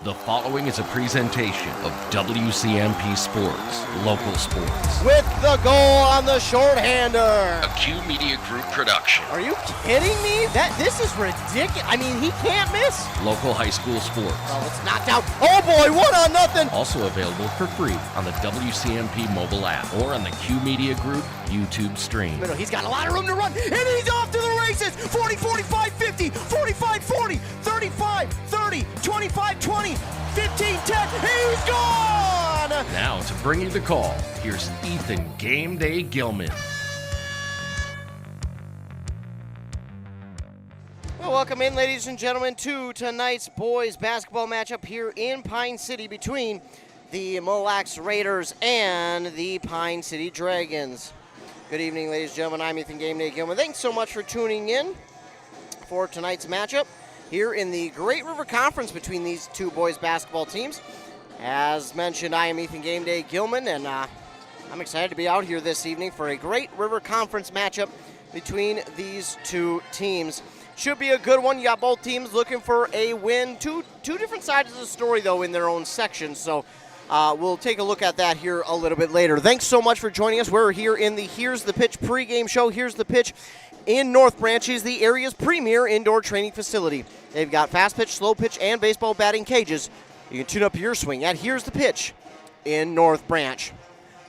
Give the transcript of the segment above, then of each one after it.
The following is a presentation of WCMP Sports, local sports. With the goal on the shorthander. A Q Media Group production. Are you kidding me? This is ridiculous. I mean, he can't miss. Local high school sports. Oh, it's knocked out. Oh boy, 1-0. Also available for free on the WCMP mobile app or on the Q Media Group YouTube stream. He's got a lot of room to run, and he's off to the races. 40, 45, 50, 45, 40, 35, 30, 25, 20, 15, 10. He's gone! Now to bring you the call, here's Ethan Game Day Gilman. Well, welcome in, ladies and gentlemen, to tonight's boys basketball matchup here in Pine City between the Mille Raiders and the Pine City Dragons. Good evening, ladies and gentlemen. I'm Ethan Game Day Gilman. Thanks so much for tuning in for tonight's matchup here in the Great River Conference between these two boys basketball teams. As mentioned, I am Ethan Game Day Gilman, and I'm excited to be out here this evening for a Great River Conference matchup between these two teams. Should be a good one. You got both teams looking for a win. Two different sides of the story, though, in their own sections. So we'll take a look at that here a little bit later. Thanks so much for joining us. We're here in the Here's the Pitch pregame show. Here's the Pitch in North Branch is the area's premier indoor training facility. They've got fast pitch, slow pitch, and baseball batting cages. You can tune up your swing at Here's the Pitch in North Branch.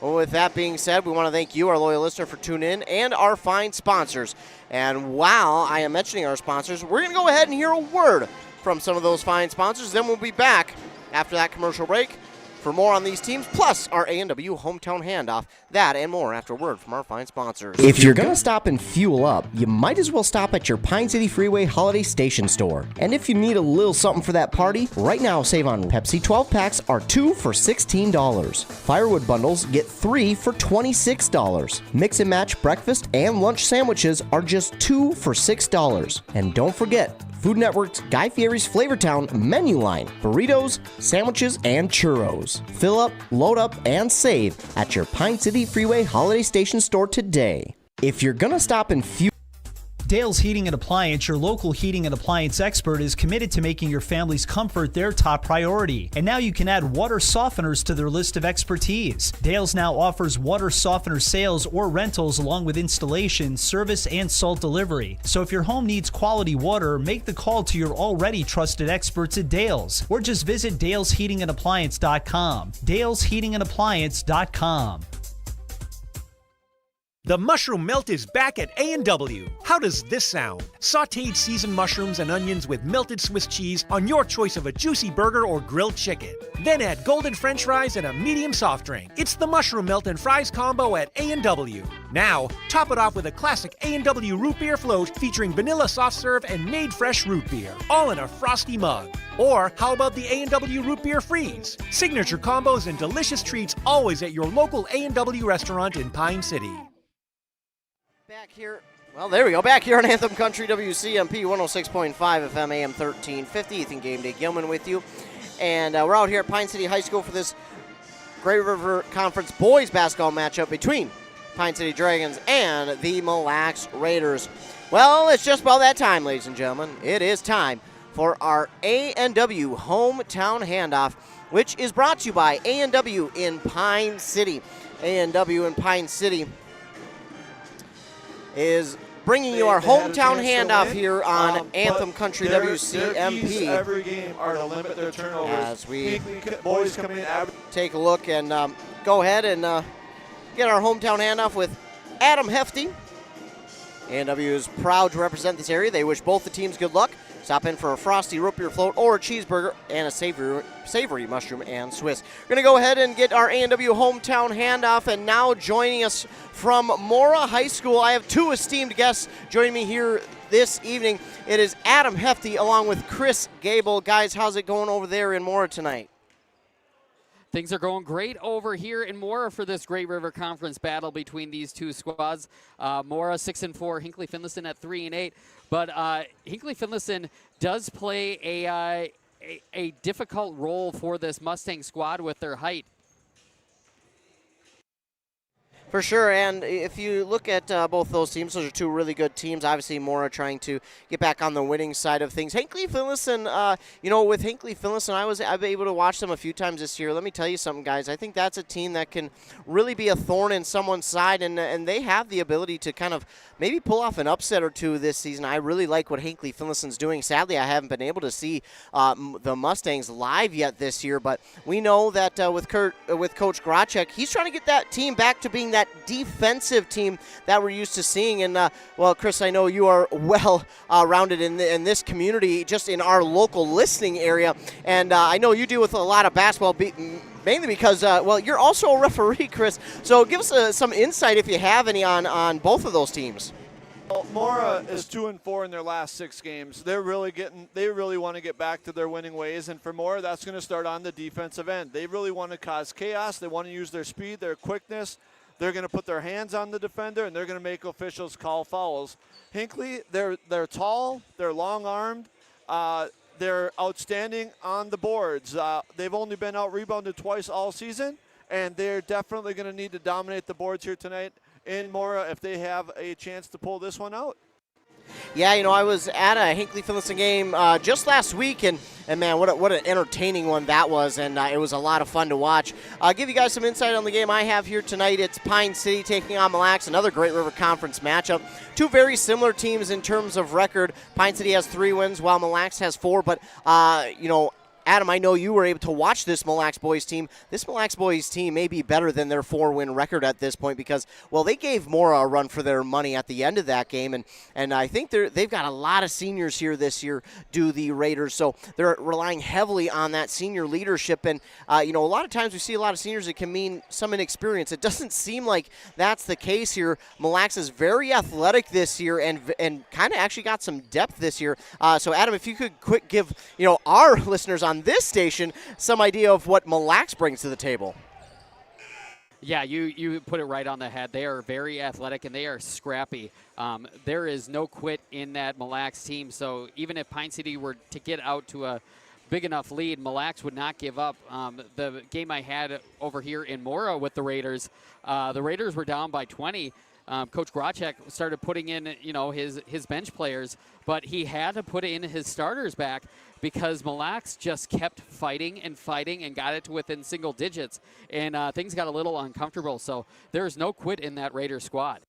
Well, with that being said, we want to thank you, our loyal listener, for tuning in, and our fine sponsors. And while I am mentioning our sponsors, we're going to go ahead and hear a word from some of those fine sponsors. Then we'll be back after that commercial break for more on these teams, plus our A&W hometown handoff. That and more after a word from our fine sponsors. If you're going to stop and fuel up, you might as well stop at your Pine City Freeway Holiday Station store. And if you need a little something for that party, right now save on Pepsi 12 packs are 2 for $16. Firewood bundles get 3 for $26. Mix and match breakfast and lunch sandwiches are just 2 for $6. And don't forget, Food Network's Guy Fieri's Flavortown menu line, burritos, sandwiches, and churros. Fill up, load up, and save at your Pine City Freeway Holiday Station store today. If you're gonna stop and fuel, Dale's Heating and Appliance, your local heating and appliance expert, is committed to making your family's comfort their top priority. And now you can add water softeners to their list of expertise. Dale's now offers water softener sales or rentals along with installation, service, and salt delivery. So if your home needs quality water, make the call to your already trusted experts at Dale's, or just visit dalesheatingandappliance.com. dalesheatingandappliance.com. The mushroom melt is back at A&W. How does this sound? Sautéed seasoned mushrooms and onions with melted Swiss cheese on your choice of a juicy burger or grilled chicken. Then add golden French fries and a medium soft drink. It's the mushroom melt and fries combo at A&W. Now, top it off with a classic A&W root beer float featuring vanilla soft serve and made fresh root beer, all in a frosty mug. Or how about the A&W root beer freeze? Signature combos and delicious treats always at your local A&W restaurant in Pine City. Back here, well, there we go. Back here on Anthem Country, WCMP 106.5 FM, AM 1350. Ethan Game Day Gilman with you. And we're out here at Pine City High School for this Great River Conference boys basketball matchup between Pine City Dragons and the Mille Raiders. Well, it's just about that time, ladies and gentlemen. It is time for our A&W hometown handoff, which is brought to you by A&W in Pine City. A&W in Pine City is bringing you our hometown handoff here on Anthem Country WCMP. Every game are to limit their turnovers. As we boys come in, take a look and go ahead and get our hometown handoff with Adam Hefty. A&W is proud to represent this area. They wish both the teams good luck. Stop in for a frosty root beer float or a cheeseburger and a savory mushroom and Swiss. We're going to go ahead and get our A&W hometown handoff, and now joining us from Mora High School, I have two esteemed guests joining me here this evening. It is Adam Hefty along with Chris Gable. Guys, how's it going over there in Mora tonight? Things are going great over here in Mora for this Great River Conference battle between these two squads. Mora 6-4, Hinckley Finlayson at 3-8. But Hinckley Finlayson does play a difficult role for this Mustang squad with their height. For sure, and if you look at both those teams, those are two really good teams. Obviously, Mora trying to get back on the winning side of things. Hinckley Finlayson, with Hinckley Finlayson, I've been able to watch them a few times this year. Let me tell you something, guys. I think that's a team that can really be a thorn in someone's side, and they have the ability to kind of maybe pull off an upset or two this season. I really like what Hinckley Finlayson's doing. Sadly, I haven't been able to see the Mustangs live yet this year, but we know that with Coach Gracek, he's trying to get that team back to being that defensive team that we're used to seeing. And, Chris, I know you are well rounded in this community, just in our local listening area. And I know you deal with a lot of basketball, mainly because, you're also a referee, Chris. So give us some insight, if you have any, on both of those teams. Well, Mora is 2-4 in their last 6 games. They really want to get back to their winning ways, and for Mora, that's going to start on the defensive end. They really want to cause chaos. They want to use their speed, their quickness. They're going to put their hands on the defender, and they're going to make officials call fouls. Hinckley, they're tall, they're long-armed, they're outstanding on the boards. They've only been out-rebounded twice all season, and they're definitely going to need to dominate the boards here tonight in Mora if they have a chance to pull this one out. Yeah, I was at a Hinckley Finlayson game just last week, and man, what an entertaining one that was, and it was a lot of fun to watch. I'll give you guys some insight on the game I have here tonight. It's Pine City taking on Mille Lacs, another Great River Conference matchup. Two very similar teams in terms of record. Pine City has 3 wins, while Mille Lacs has 4, but, Adam, I know you were able to watch this Mille Lacs boys team. This Mille Lacs boys team may be better than their 4-win record at this point because, they gave Mora a run for their money at the end of that game, and I think they've got a lot of seniors here this year, do the Raiders, so they're relying heavily on that senior leadership, and, a lot of times we see a lot of seniors that can mean some inexperience. It doesn't seem like that's the case here. Mille Lacs is very athletic this year and kind of actually got some depth this year. So, Adam, if you could quick give, our listeners on this station some idea of what Mille Lacs brings to the table. Yeah, you put it right on the head. They are very athletic and they are scrappy. There is no quit in that Mille Lacs team. So even if Pine City were to get out to a big enough lead, Mille Lacs would not give up. The game I had over here in Mora with the Raiders were down by 20. Coach Gracek started putting in, his bench players, but he had to put in his starters back because Mille Lacs just kept fighting and got it to within single digits, and things got a little uncomfortable. So there's no quit in that Raiders squad.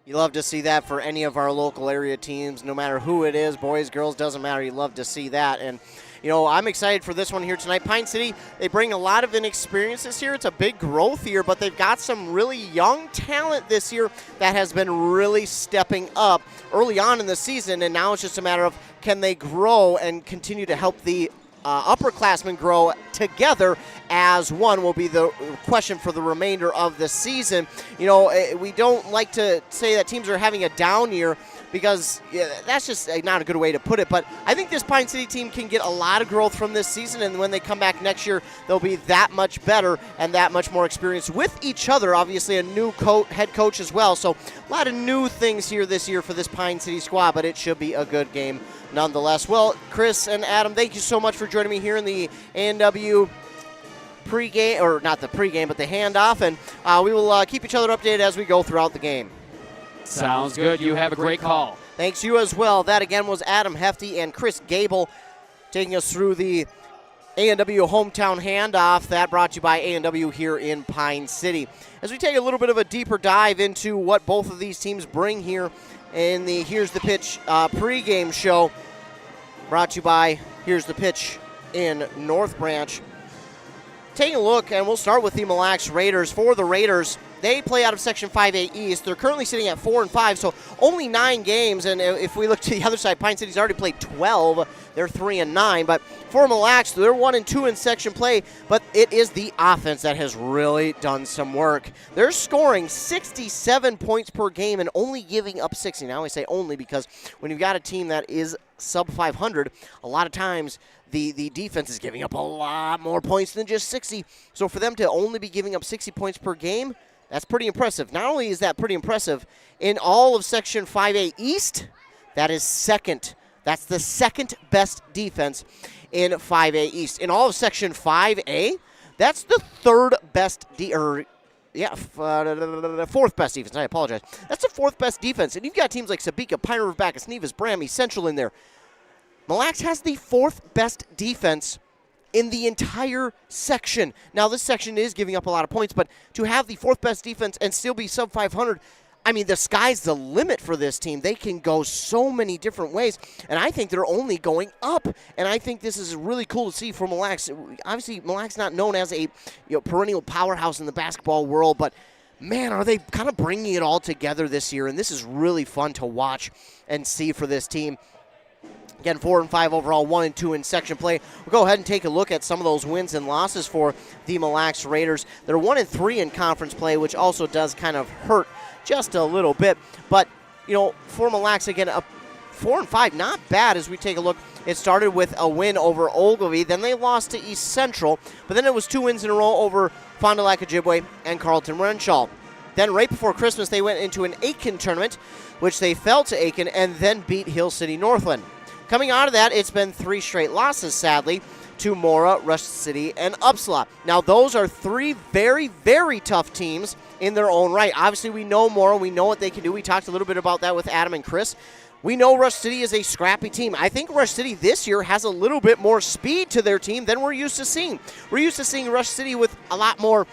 You love to see that for any of our local area teams, no matter who it is, boys, girls, doesn't matter. You love to see that. And, I'm excited for this one here tonight. Pine City, they bring a lot of inexperience this year. It's a big growth year, but they've got some really young talent this year that has been really stepping up early on in the season, and now it's just a matter of can they grow and continue to help the upperclassmen grow together as one will be the question for the remainder of the season. We don't like to say that teams are having a down year because that's just not a good way to put it. But I think this Pine City team can get a lot of growth from this season, and when they come back next year, they'll be that much better and that much more experienced with each other. Obviously, a new head coach as well. So a lot of new things here this year for this Pine City squad, but it should be a good game nonetheless. Well, Chris and Adam, thank you so much for joining me here in the A&W pregame, or not the pregame, but the handoff, and we will keep each other updated as we go throughout the game. Sounds good. You have a great call. Thanks, you as well. That again was Adam Hefty and Chris Gable taking us through the A&W hometown handoff. That brought to you by A&W here in Pine City. As we take a little bit of a deeper dive into what both of these teams bring here in the Here's the Pitch pregame show, brought to you by Here's the Pitch in North Branch. Taking a look, and we'll start with the Mille Lacs Raiders. For the Raiders, they play out of Section 5A East. They're currently sitting at 4-5, so only 9 games. And if we look to the other side, Pine City's already played 12. They're 3-9. But for Mille Lacs, they're 1-2 in section play. But it is the offense that has really done some work. They're scoring 67 points per game and only giving up 60. Now I say only because when you've got a team that is sub 500, a lot of times the defense is giving up a lot more points than just 60. So for them to only be giving up 60 points per game, that's pretty impressive. Not only is that pretty impressive, in all of Section 5A East, that is second. That's the second best defense in 5A East. In all of Section 5A, that's the third best fourth best defense. I apologize. That's the fourth best defense. And you've got teams like Sabika, Pine River Bacchus, Nevis, Brammy, Central in there. Mille Lacs has the fourth best defense in the entire section. Now, this section is giving up a lot of points, but to have the fourth best defense and still be sub 500, I mean, the sky's the limit for this team. They can go so many different ways, and I think they're only going up. And I think this is really cool to see for Mille Lacs. Obviously, Mille Lacs not known as a perennial powerhouse in the basketball world, but man, are they kind of bringing it all together this year, and this is really fun to watch and see for this team. Again, 4 and 5 overall, 1 and 2 in section play. We'll go ahead and take a look at some of those wins and losses for the Mille Lacs Raiders. They're 1 and 3 in conference play, which also does kind of hurt just a little bit. But, for Mille Lacs, again, 4 and 5, not bad as we take a look. It started with a win over Ogilvie. Then they lost to East Central. But then it was 2 wins in a row over Fond du Lac Ojibwe and Carleton Renshaw. Then right before Christmas, they went into an Aiken tournament, which they fell to Aiken and then beat Hill City Northland. Coming out of that, it's been 3 straight losses, sadly, to Mora, Rush City, and Upsala. Now, those are 3 very, very tough teams in their own right. Obviously, we know Mora. We know what they can do. We talked a little bit about that with Adam and Chris. We know Rush City is a scrappy team. I think Rush City this year has a little bit more speed to their team than we're used to seeing. We're used to seeing Rush City with a lot more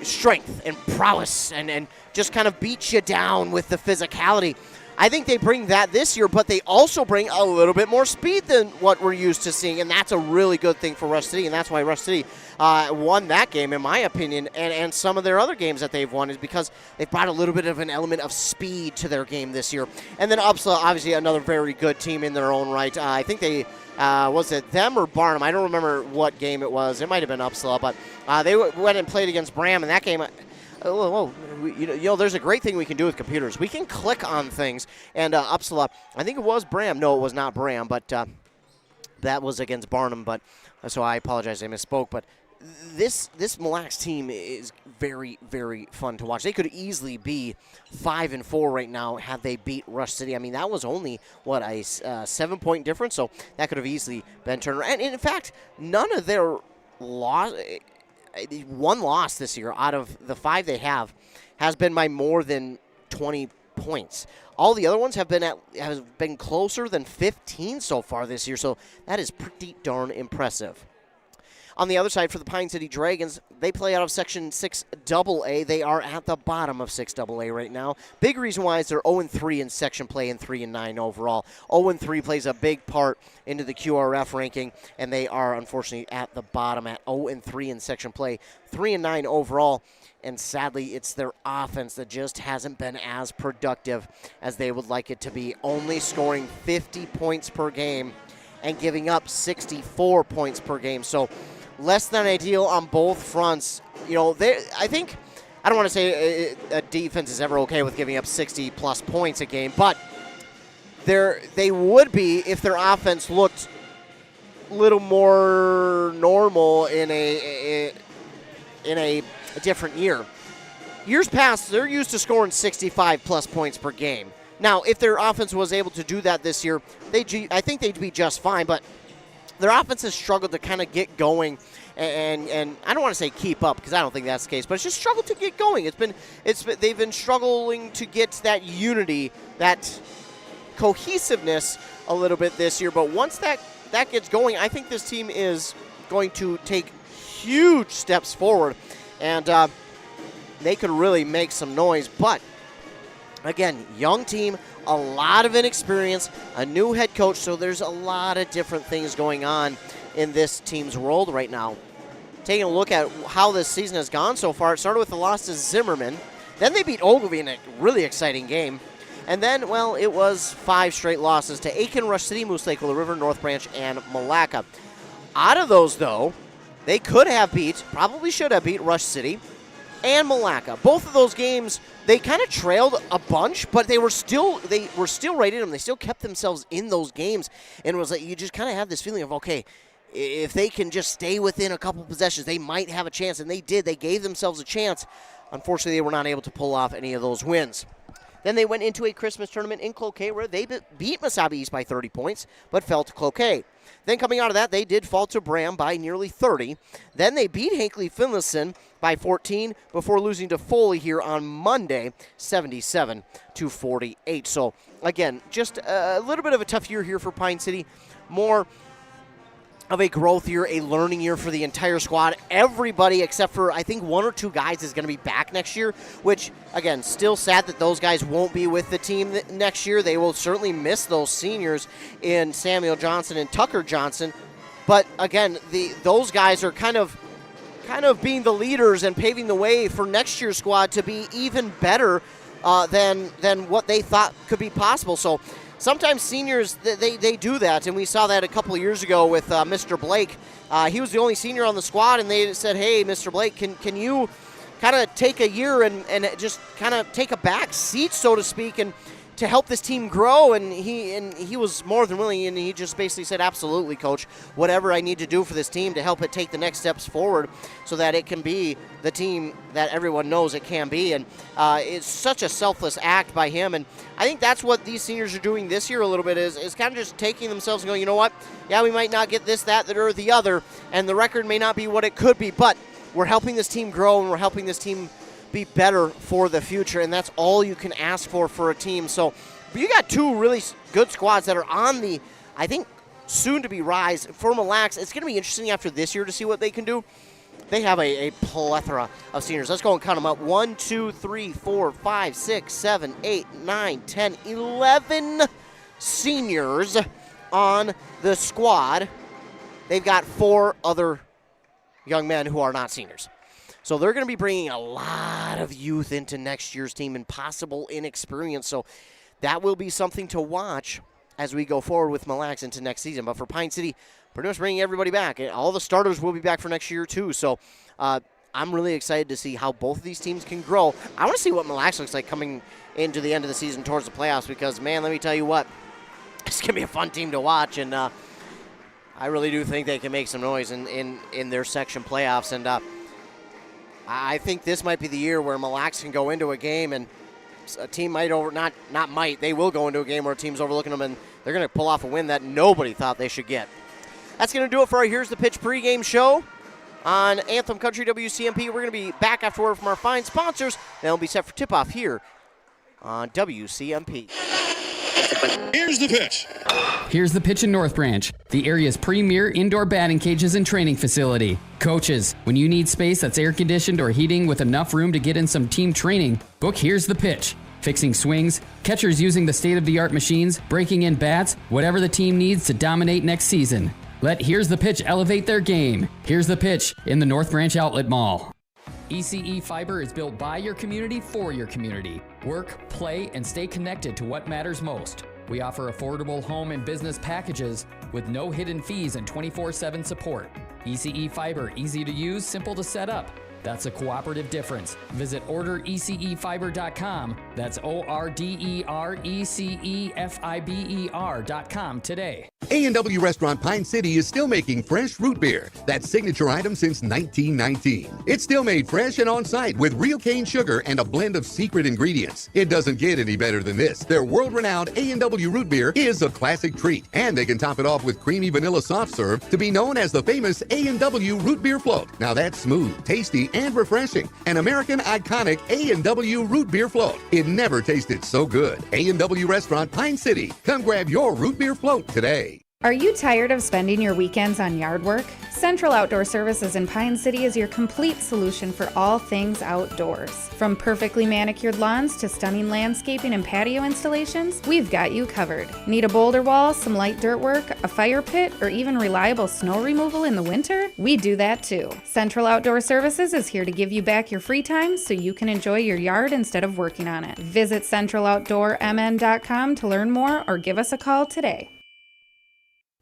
strength and prowess and just kind of beat you down with the physicality. I think they bring that this year, but they also bring a little bit more speed than what we're used to seeing, and that's a really good thing for Rush City, and that's why Rush City won that game, in my opinion, and some of their other games that they've won is because they've brought a little bit of an element of speed to their game this year. And then Upsala, obviously another very good team in their own right. I think they, was it them or Barnum? I don't remember what game it was. It might have been Upsala, but they went and played against Bram, and that game... there's a great thing we can do with computers. We can click on things, and Upsala, I think it was Bram. No, it was not Bram, but that was against Barnum. But so I apologize, I misspoke. But this Mille Lacs team is very, very fun to watch. They could easily be 5 and 4 right now had they beat Rush City. I mean, that was only a 7-point difference, so that could have easily been turned around. And in fact, none of their one loss this year out of the 5 they have has been by more than 20 points. All the other ones have been closer than 15 so far this year, so that is pretty darn impressive. On the other side, for the Pine City Dragons, they play out of Section 6AA. They are at the bottom of 6AA right now. Big reason why is they're 0-3 in section play and 3-9 overall. 0-3 plays a big part into the QRF ranking, and they are unfortunately at the bottom at 0-3 in section play, 3-9 overall. And sadly, it's their offense that just hasn't been as productive as they would like it to be, only scoring 50 points per game and giving up 64 points per game. So less than ideal on both fronts. I don't want to say a defense is ever okay with giving up 60-plus points a game, but they would be if their offense looked a little more normal in a different year. Years past, they're used to scoring 65-plus points per game. Now, if their offense was able to do that this year, I think they'd be just fine, but their offense has struggled to kind of get going, and I don't want to say keep up because I don't think that's the case, but it's just struggled to get going. They've been struggling to get that unity, that cohesiveness a little bit this year. But once that gets going, I think this team is going to take huge steps forward, and they could really make some noise. But again, young team, a lot of inexperience, a new head coach, so there's a lot of different things going on in this team's world right now. Taking a look at how this season has gone so far, it started with the loss to Zimmerman. Then they beat Ogilvie in a really exciting game. And then, it was 5 straight losses to Aiken, Rush City, Moose Lake, Willow River, North Branch, and Malacca. Out of those, though, they probably should have beat Rush City and Malacca. Both of those games, they kind of trailed a bunch, but they were still right in them. They still kept themselves in those games, and it was like you just kind of have this feeling of, okay, if they can just stay within a couple possessions, they might have a chance, and they did. They gave themselves a chance. Unfortunately, they were not able to pull off any of those wins. Then they went into a Christmas tournament in Cloquet where they beat Mesabi East by 30 points, but fell to Cloquet. Then coming out of that, they did fall to Bram by nearly 30. Then they beat Hinckley Finlayson by 14 before losing to Foley here on Monday, 77-48. So, again, just a little bit of a tough year here for Pine City. More of a growth year, a learning year for the entire squad. Everybody except for, I think, 1 or 2 guys is going to be back next year, which, again, still sad that those guys won't be with the team next year. They will certainly miss those seniors in Samuel Johnson and Tucker Johnson. But, again, those guys are kind of being the leaders and paving the way for next year's squad to be even better than what they thought could be possible. So, sometimes seniors, they do that, and we saw that a couple of years ago with Mr. Blake. He was the only senior on the squad, and they said, hey, Mr. Blake, can you kind of take a year and just kind of take a back seat, so to speak, and to help this team grow? And he was more than willing, and he just basically said, absolutely, Coach, whatever I need to do for this team to help it take the next steps forward so that it can be the team that everyone knows it can be. And it's such a selfless act by him, and I think that's what these seniors are doing this year a little bit, is kind of just taking themselves and going, you know what, yeah, we might not get this, that, or the other, and the record may not be what it could be, but we're helping this team grow, and we're helping this team be better for the future, and that's all you can ask for a team. So you got 2 really good squads that are on the, I think, soon-to-be rise for Mille Lacs. It's going to be interesting after this year to see what they can do. They have a plethora of seniors. Let's go and count them up. 1, 2, 3, 4, 5, 6, 7, 8, 9, 10, 11 seniors on the squad. They've got 4 other young men who are not seniors. So they're going to be bringing a lot of youth into next year's team and possible inexperience. So that will be something to watch as we go forward with Mille Lacs into next season. But for Pine City, pretty much bringing everybody back. And all the starters will be back for next year too. So I'm really excited to see how both of these teams can grow. I want to see what Mille Lacs looks like coming into the end of the season towards the playoffs, because, man, let me tell you what, it's going to be a fun team to watch. And I really do think they can make some noise in their section playoffs. And I think this might be the year where Mille Lacs can go into a game and a team they will go into a game where a team's overlooking them and they're going to pull off a win that nobody thought they should get. That's going to do it for our Here's the Pitch pregame show on Anthem Country WCMP. We're going to be back after word from our fine sponsors, and we'll be set for tip-off here on WCMP. Here's the pitch. Here's the pitch in North Branch, the area's premier indoor batting cages and training facility. Coaches, when you need space that's air-conditioned or heating with enough room to get in some team training, book Here's the Pitch. Fixing swings, catchers using the state-of-the-art machines, breaking in bats, whatever the team needs to dominate next season. Let Here's the Pitch elevate their game. Here's the Pitch in the North Branch Outlet Mall. ECE Fiber is built by your community for your community. Work, play, and stay connected to what matters most. We offer affordable home and business packages with no hidden fees and 24/7 support. ECE Fiber, easy to use, simple to set up. That's a cooperative difference. Visit orderecefiber.com. That's orderecefiber.com today. A&W Restaurant Pine City is still making fresh root beer, that signature item since 1919. It's still made fresh and on-site with real cane sugar and a blend of secret ingredients. It doesn't get any better than this. Their world-renowned A&W root beer is a classic treat, and they can top it off with creamy vanilla soft serve to be known as the famous A&W root beer float. Now that's smooth, tasty, and refreshing. An American iconic A&W root beer float. It never tasted so good. A&W Restaurant Pine City. Come grab your root beer float today. Are you tired of spending your weekends on yard work? Central Outdoor Services in Pine City is your complete solution for all things outdoors. From perfectly manicured lawns to stunning landscaping and patio installations, we've got you covered. Need a boulder wall, some light dirt work, a fire pit, or even reliable snow removal in the winter? We do that too. Central Outdoor Services is here to give you back your free time so you can enjoy your yard instead of working on it. Visit centraloutdoormn.com to learn more or give us a call today.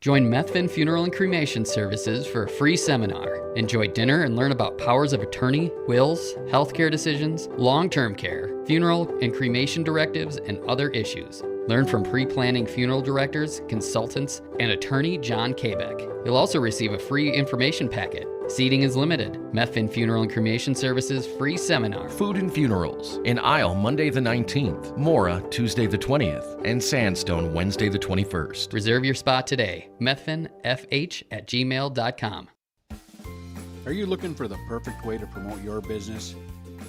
Join Methvin Funeral and Cremation Services for a free seminar. Enjoy dinner and learn about powers of attorney, wills, healthcare decisions, long-term care, funeral and cremation directives, and other issues. Learn from pre-planning funeral directors, consultants, and attorney John Kabeck. You'll also receive a free information packet. Seating is limited. Methvin Funeral and Cremation Services free seminar. Food and Funerals in Isle Monday the 19th, Mora Tuesday the 20th, and Sandstone Wednesday the 21st. Reserve your spot today. methvinfh@gmail.com. Are you looking for the perfect way to promote your business?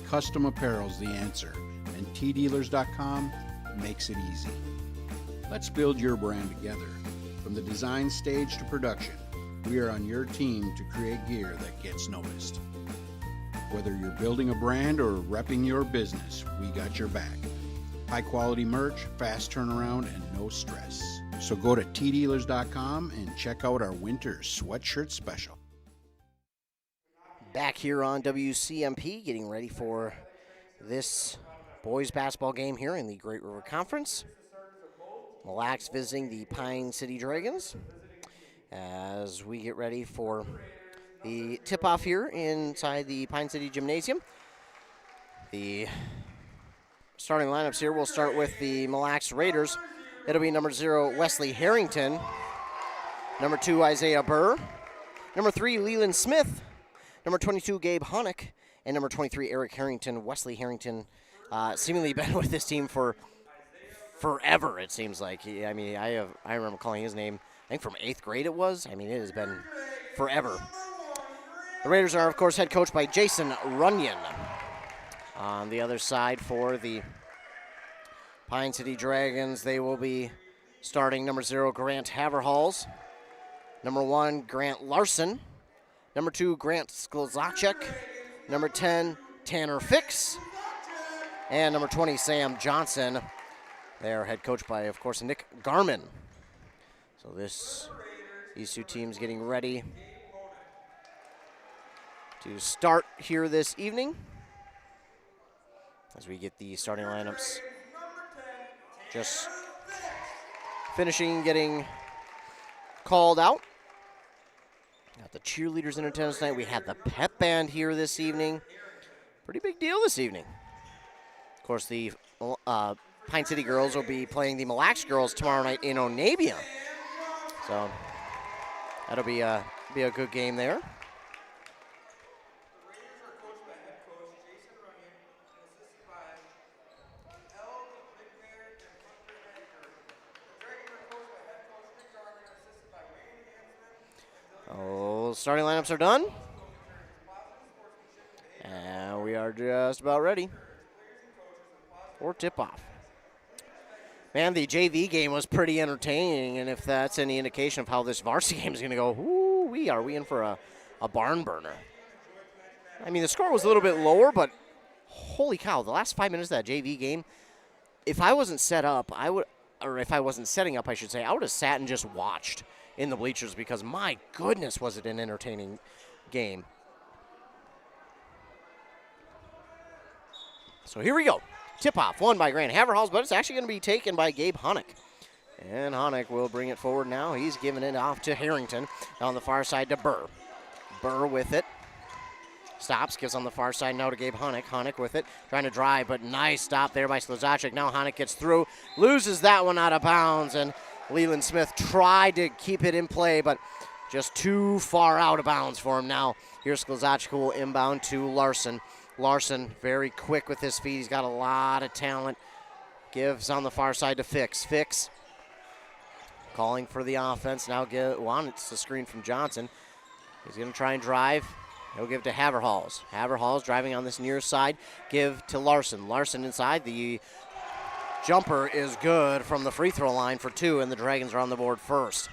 Custom apparel's the answer, and tdealers.com makes it easy. Let's build your brand together. From the design stage to production, we are on your team to create gear that gets noticed. Whether you're building a brand or repping your business, we got your back. High quality merch, fast turnaround, and no stress. So go to tdealers.com and check out our winter sweatshirt special. Back here on WCMP, getting ready for this boys basketball game here in the Great River Conference. Mille Lacs visiting the Pine City Dragons as we get ready for the tip-off here inside the Pine City Gymnasium. The starting lineups here, we'll start with the Mille Lacs Raiders. It'll be number 0, Wesley Harrington. Number 2, Isaiah Burr. Number 3, Leland Smith. Number 22, Gabe Honick. And number 23, Eric Harrington. Wesley Harrington seemingly been with this team for forever, it seems like. I mean, I remember calling his name, I think from 8th grade it was. I mean, it has been forever. The Raiders are, of course, head coached by Jason Runyon. On the other side for the Pine City Dragons, they will be starting number 0, Grant Haverhalls. Number 1, Grant Larson. Number 2, Grant Sklzacek. Number 10, Tanner Fix. And number 20, Sam Johnson. They are head coached by, of course, Nick Garman. So these two teams getting ready to start here this evening as we get the starting lineups just finishing getting called out. Got the cheerleaders in attendance tonight. We had the pep band here this evening. Pretty big deal this evening. Of course, the Pine City girls will be playing the Mille Lacs girls tomorrow night in Onabia. So that'll be a good game there. Oh, starting lineups are done. And we are just about ready for tip-off. Man, the JV game was pretty entertaining, and if that's any indication of how this varsity game is going to go, are we in for a barn burner? I mean, the score was a little bit lower, but holy cow, the last 5 minutes of that JV game, if I wasn't set up, if I wasn't setting up, I should say, I would have sat and just watched in the bleachers because, my goodness, was it an entertaining game. So here we go. Tip-off won by Grant Haverhalls, but it's actually going to be taken by Gabe Honick. And Honick will bring it forward now. He's giving it off to Harrington. On the far side to Burr. Burr with it. Stops, gives on the far side now to Gabe Honick. Honick with it, trying to drive, but nice stop there by Sklzacek. Now Honick gets through, loses that one out of bounds, and Leland Smith tried to keep it in play, but just too far out of bounds for him now. Here's Sklzacek who will inbound to Larson. Larson very quick with his feet. He's got a lot of talent. Gives on the far side to Fix. Fix calling for the offense. Now it's the screen from Johnson. He's going to try and drive. He'll give to Haverhalls. Haverhalls driving on this near side. Give to Larson. Larson inside. The jumper is good from the free throw line for 2, and the Dragons are on the board first.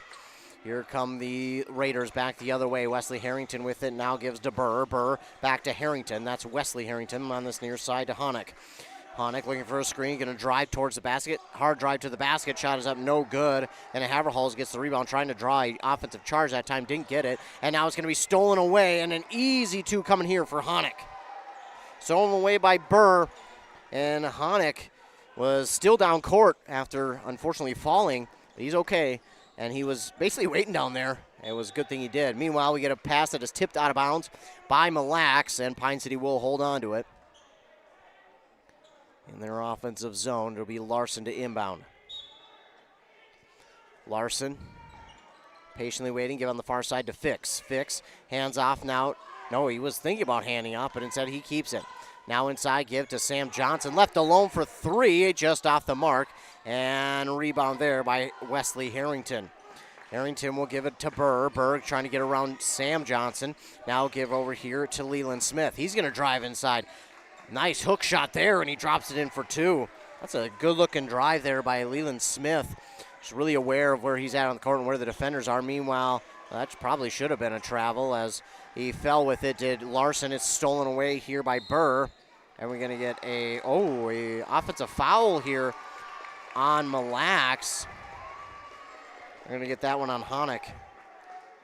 Here come the Raiders back the other way. Wesley Harrington with it. Now gives to Burr. Burr back to Harrington. That's Wesley Harrington on this near side to Honick. Honick looking for a screen. Going to drive towards the basket. Hard drive to the basket. Shot is up. No good. And Haverhalls gets the rebound. Trying to draw an offensive charge that time. Didn't get it. And now it's going to be stolen away. And an easy 2 coming here for Honick. Stolen away by Burr. And Honick was still down court after unfortunately falling. But he's okay. And he was basically waiting down there. It was a good thing he did. Meanwhile, we get a pass that is tipped out of bounds by Mille Lacs, and Pine City will hold on to it. In their offensive zone, it'll be Larson to inbound. Larson patiently waiting, give on the far side to Fix. Fix, hands off now. No, he was thinking about handing off, but instead he keeps it. Now inside, give to Sam Johnson. Left alone for three, just off the mark. And rebound there by Wesley Harrington. Harrington will give it to Burr. Burr trying to get around Sam Johnson. Now give over here to Leland Smith. He's going to drive inside. Nice hook shot there, and he drops it in for two. That's a good-looking drive there by Leland Smith. He's really aware of where he's at on the court and where the defenders are. Meanwhile, that probably should have been a travel as he fell with it. Did Larson. It's stolen away here by Burr. And we're going to get a offensive foul here on Mille Lacs. We're going to get that one on Honeck.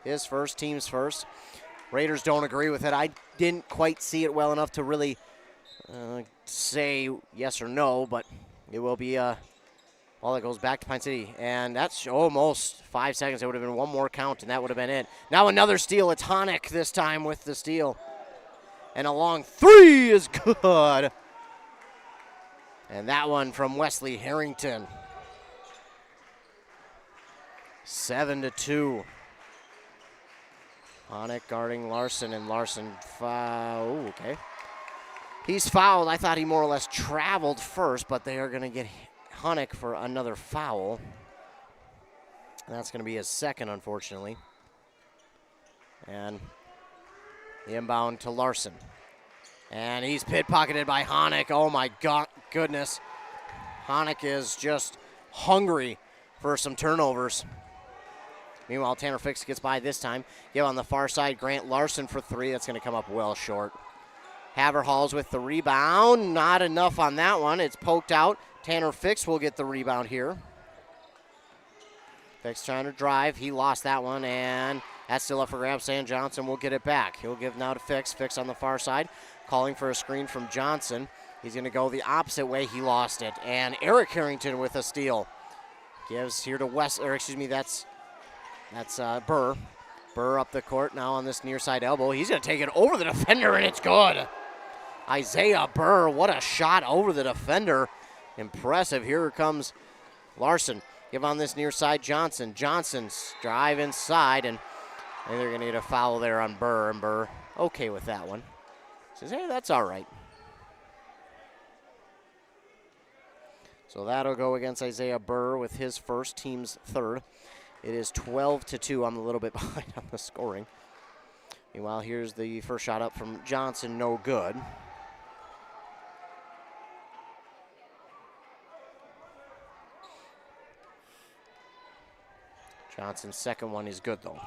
His first, team's first. Raiders don't agree with it. I didn't quite see it well enough to really say yes or no, but it will be well, it goes back to Pine City. And that's almost 5 seconds. It would have been one more count, and that would have been it. Now another steal. It's Honeck this time with the steal. And a long three is good. And that one from Wesley Harrington. 7-2. Honeck guarding Larson, and Larson foul. Okay. He's fouled. I thought he more or less traveled first, but they are going to get Honeck for another foul. And that's going to be his second, unfortunately. And the inbound to Larson. And he's pit-pocketed by Honeck. Oh, my goodness. Honeck is just hungry for some turnovers. Meanwhile, Tanner Fix gets by this time. Give on the far side, Grant Larson for three. That's going to come up well short. Haverhalls with the rebound. Not enough on that one. It's poked out. Tanner Fix will get the rebound here. Fix trying to drive. He lost that one, and that's still up for grabs. Sam Johnson will get it back. He'll give now to Fix. Fix on the far side, calling for a screen from Johnson. He's going to go the opposite way. He lost it. And Eric Harrington with a steal. Gives here to that's Burr. Burr up the court now on this near side elbow. He's going to take it over the defender, and it's good. Isaiah Burr, what a shot over the defender. Impressive. Here comes Larson. Give on this near side, Johnson. Johnson's drive inside, and they're going to get a foul there on Burr, and Burr okay with that one. Says, hey, that's all right. So that'll go against Isaiah Burr with his first, team's third. It is 12-2. I'm a little bit behind on the scoring. Meanwhile, here's the first shot up from Johnson, no good. Johnson's second one is good, though.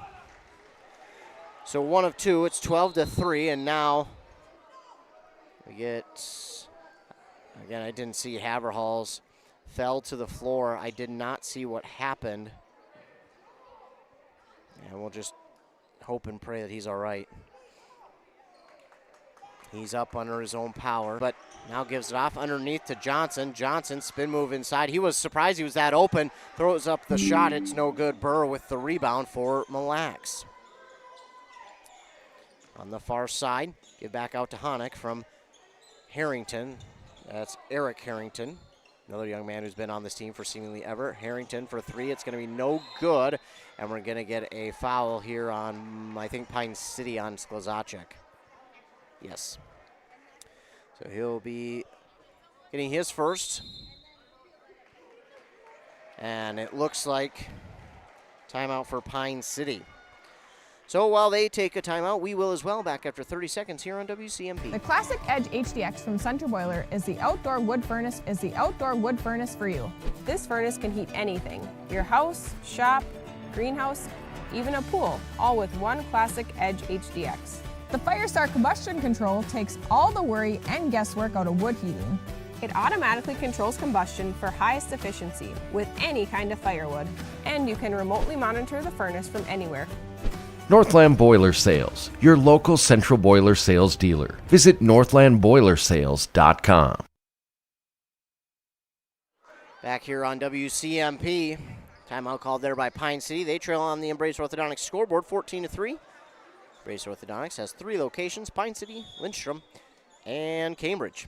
So 1 of 2, it's 12-3, and now we get, again, I didn't see Haverhalls fell to the floor. I did not see what happened. And we'll just hope and pray that he's all right. He's up under his own power, but now gives it off underneath to Johnson. Johnson, spin move inside. He was surprised he was that open. Throws up the shot. It's no good. Burr with the rebound for Mille Lacs. On the far side, give back out to Honeck from Harrington. That's Eric Harrington, another young man who's been on this team for seemingly ever. Harrington for three. It's going to be no good, and we're going to get a foul here on, I think, Pine City on Sklazacek. Yes. So he'll be getting his first. And it looks like timeout for Pine City. So while they take a timeout, we will as well. Back after 30 seconds here on WCMP. The Classic Edge HDX from Center Boiler is the outdoor wood furnace for you. This furnace can heat anything. Your house, shop, greenhouse, even a pool, all with one Classic Edge HDX. The Firestar combustion control takes all the worry and guesswork out of wood heating. It automatically controls combustion for highest efficiency with any kind of firewood. And you can remotely monitor the furnace from anywhere. Northland Boiler Sales, your local Central Boiler Sales dealer. Visit northlandboilersales.com. Back here on WCMP. Timeout called there by Pine City. They trail on the Embrace Orthodontics scoreboard 14-3. Embrace Orthodontics has 3 locations: Pine City, Lindstrom, and Cambridge.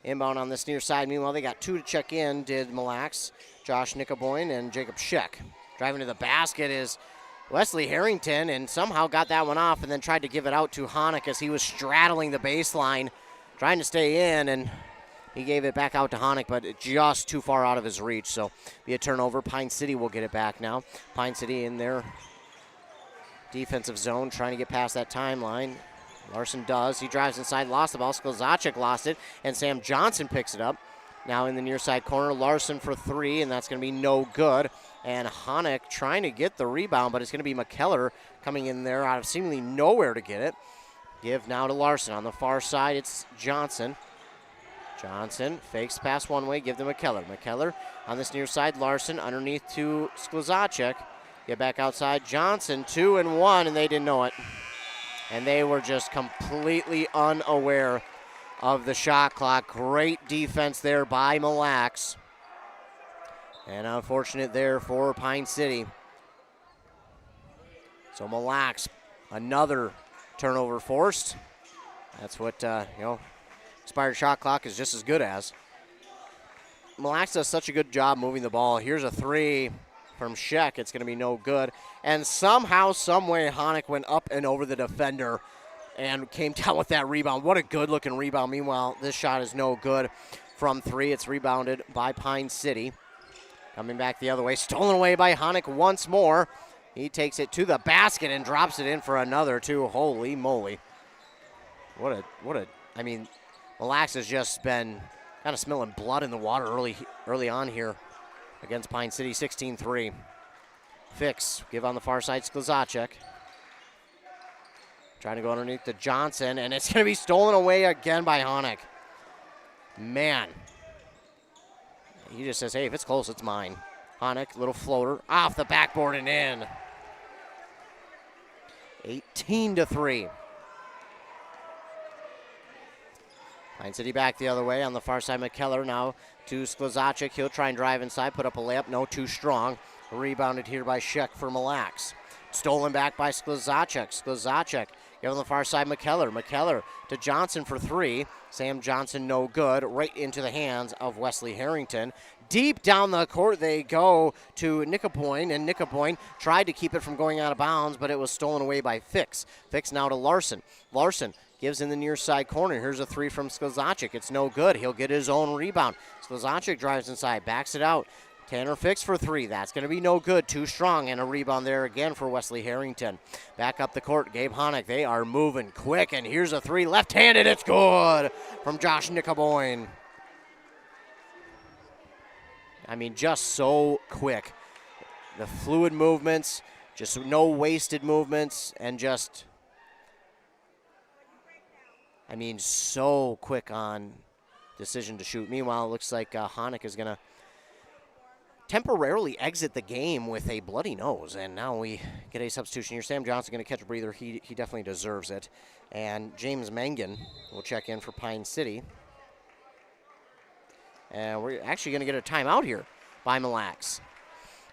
Inbound on this near side. Meanwhile, they got 2 to check in, did Mille Lacs, Josh Nickaboyne and Jacob Scheck. Driving to the basket is Wesley Harrington, and somehow got that one off and then tried to give it out to Honick as he was straddling the baseline, trying to stay in, and he gave it back out to Honick, but just too far out of his reach. So be a turnover. Pine City will get it back now. Pine City in their defensive zone, trying to get past that timeline. Larson does. He drives inside, lost the ball. Sklzacek lost it, and Sam Johnson picks it up. Now in the near side corner, Larson for 3, and that's going to be no good. And Honick trying to get the rebound, but it's going to be McKellar coming in there out of seemingly nowhere to get it. Give now to Larson. On the far side, it's Johnson. Johnson fakes pass one way, give to McKellar. McKellar on this near side, Larson underneath to Sklzacek. Get back outside, Johnson, 2 and 1, and they didn't know it. And they were just completely unaware of the shot clock. Great defense there by Mille Lacs. And unfortunate there for Pine City. So Mille Lacs, another turnover forced. That's what, expired shot clock is just as good as. Mille Lacs does such a good job moving the ball. Here's a 3 from Scheck. It's going to be no good. And somehow, someway, Honick went up and over the defender and came down with that rebound. What a good-looking rebound. Meanwhile, this shot is no good from 3. It's rebounded by Pine City. Coming back the other way, stolen away by Honick once more. He takes it to the basket and drops it in for another 2. Holy moly. Mille Lacs has just been kind of smelling blood in the water early on here against Pine City. 16-3. Fix, give on the far side, Sklzacek. Trying to go underneath to Johnson, and it's going to be stolen away again by Honick. Man. He just says, hey, if it's close, it's mine. Honick, little floater, off the backboard and in. 18-3. Pine City back the other way on the far side. McKellar now to Sklzacek. He'll try and drive inside, put up a layup. No, too strong. Rebounded here by Scheck for Mille Lacs. Stolen back by Sklzacek. Sklzacek, give on the far side, McKellar. McKellar to Johnson for 3. Sam Johnson no good. Right into the hands of Wesley Harrington. Deep down the court they go to Nickaboyne, and Nickaboyne tried to keep it from going out of bounds, but it was stolen away by Fix. Fix now to Larson. Larson gives in the near side corner. Here's a 3 from Sklzacek. It's no good. He'll get his own rebound. Sklzacek drives inside, backs it out. Tanner Fix for 3. That's going to be no good. Too strong, and a rebound there again for Wesley Harrington. Back up the court, Gabe Honick. They are moving quick, and here's a 3. Left-handed, it's good from Josh Nickaboyne. Just so quick. The fluid movements, just no wasted movements, and just, so quick on decision to shoot. Meanwhile, it looks like Honick is going to temporarily exit the game with a bloody nose, and now we get a substitution here. Sam Johnson going to catch a breather. He definitely deserves it. And James Mangan will check in for Pine City. And we're actually going to get a timeout here by Mille Lacs.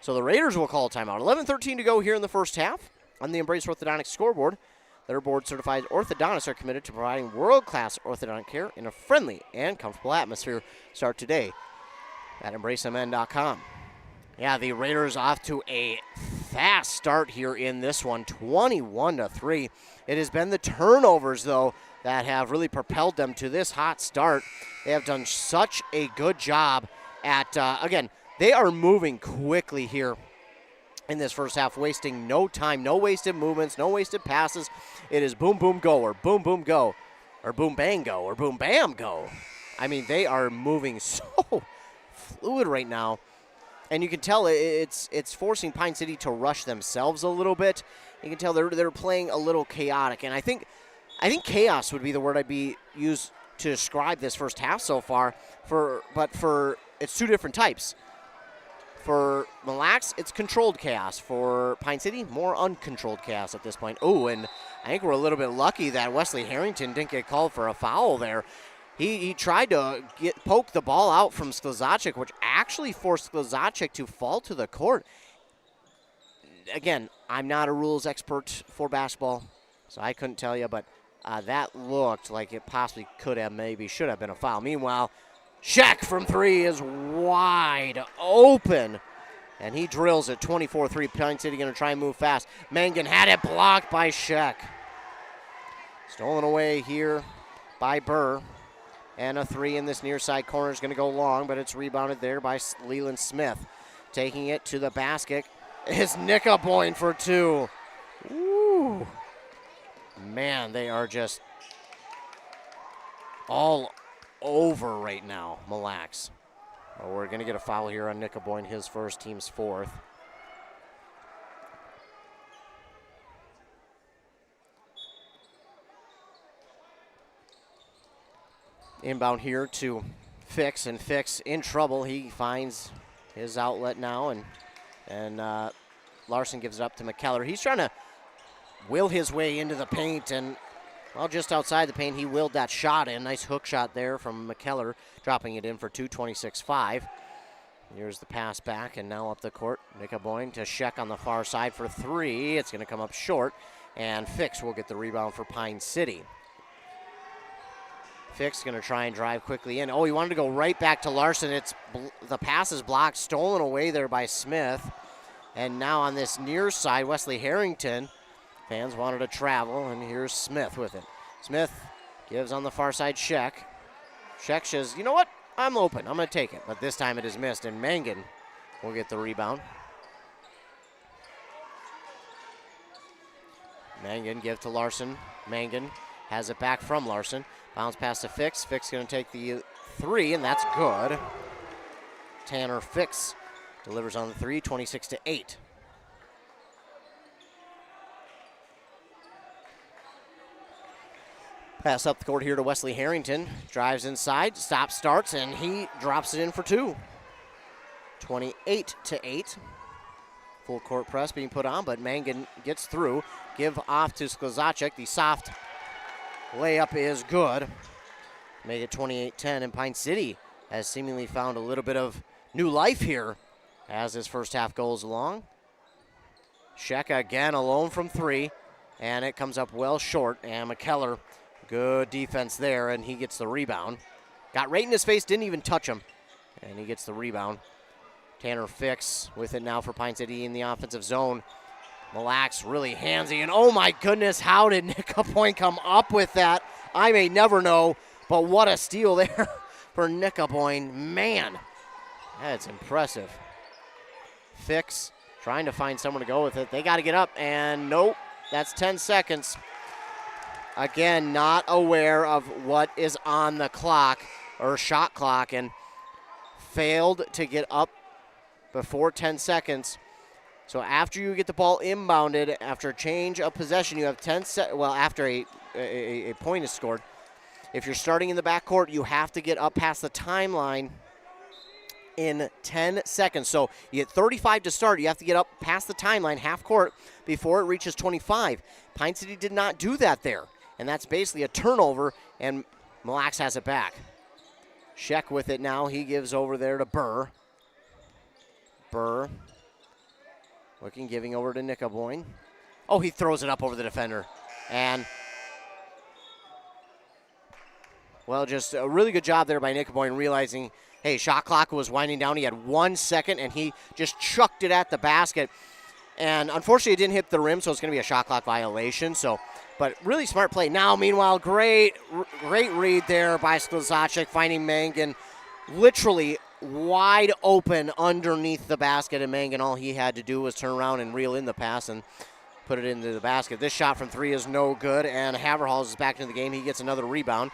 So the Raiders will call a timeout. 11:13 to go here in the first half. On the Embrace Orthodontics scoreboard, their board-certified orthodontists are committed to providing world-class orthodontic care in a friendly and comfortable atmosphere. Start today at EmbraceMN.com. Yeah, the Raiders off to a fast start here in this one, 21-3. It has been the turnovers, though, that have really propelled them to this hot start. They have done such a good job at, again, they are moving quickly here in this first half, wasting no time, no wasted movements, no wasted passes. It is boom, boom, go, or boom, boom, go, or boom, bang, go, or boom, bam, go. They are moving so fluid right now. And you can tell it's forcing Pine City to rush themselves a little bit. You can tell they're playing a little chaotic, and I think chaos would be the word I'd use to describe this first half so far. But it's 2 different types. For Mille Lacs, it's controlled chaos. For Pine City, more uncontrolled chaos at this point. Oh, and I think we're a little bit lucky that Wesley Harrington didn't get called for a foul there. He tried to poke the ball out from Sklzacek, which actually forced Sklzacek to fall to the court. Again, I'm not a rules expert for basketball, so I couldn't tell you, but that looked like it possibly could have, maybe should have been a foul. Meanwhile, Sheck from 3 is wide open, and he drills it. 24-3. Pine City going to try and move fast. Mangan had it blocked by Sheck. Stolen away here by Burr. And a 3 in this near side corner is going to go long, but it's rebounded there by Leland Smith. Taking it to the basket is Nickaboyne for 2. Ooh. Man, they are just all over right now, Mille Lacs. Oh, we're going to get a foul here on Nickaboyne, his first, team's 4th. Inbound here to Fix, and Fix in trouble. He finds his outlet now, and Larson gives it up to McKellar. He's trying to will his way into the paint, and well, just outside the paint, he willed that shot in. Nice hook shot there from McKellar, dropping it in for 2, 26-5. Here's the pass back, and now up the court. Nickaboyne to Sheck on the far side for 3. It's going to come up short, and Fix will get the rebound for Pine City. Fix going to try and drive quickly in. Oh, he wanted to go right back to Larson. The pass is blocked, stolen away there by Smith. And now on this near side, Wesley Harrington. Fans wanted to travel, and here's Smith with it. Smith gives on the far side Sheck. Sheck says, you know what? I'm open. I'm going to take it. But this time it is missed, and Mangan will get the rebound. Mangan give to Larson. Mangan has it back from Larson. Bounce pass to Fix. Fix going to take the 3, and that's good. Tanner Fix delivers on the 3, 26-8. Pass up the court here to Wesley Harrington. Drives inside, stops, starts, and he drops it in for 2. 28-8. Full court press being put on, but Mangan gets through. Give off to Sklzacek. The soft layup is good. Make it 28-10, and Pine City has seemingly found a little bit of new life here as this first half goes along. Sheck again alone from 3, and it comes up well short, and McKellar, good defense there, and he gets the rebound. Got right in his face, didn't even touch him, and he gets the rebound. Tanner Fix with it now for Pine City in the offensive zone. Mille Lacs really handsy, and oh my goodness, how did Nickaboyne come up with that? I may never know, but what a steal there for Nickaboyne. Man, that's impressive. Fix trying to find someone to go with it. They got to get up, and nope, that's 10 seconds. Again, not aware of what is on the clock or shot clock, and failed to get up before 10 seconds. So after you get the ball inbounded, after a change of possession, you have 10 seconds. Well, after a point is scored, if you're starting in the backcourt, you have to get up past the timeline in 10 seconds. So you get 35 to start. You have to get up past the timeline, half court, before it reaches 25. Pine City did not do that there, and that's basically a turnover, and Mille Lacs has it back. Sheck with it now. He gives over there to Burr. Burr looking, giving over to Nickaboyne. Oh, he throws it up over the defender. And, well, just a really good job there by Nickaboyne, realizing, hey, shot clock was winding down. He had 1 second, and he just chucked it at the basket. And unfortunately, it didn't hit the rim, so it's going to be a shot clock violation. So, but really smart play. Now, meanwhile, great read there by Sklzacek, finding Mangan literally wide open underneath the basket, and Mangan, all he had to do was turn around and reel in the pass and put it into the basket. This shot from 3 is no good, and Haverhals is back into the game. He gets another rebound,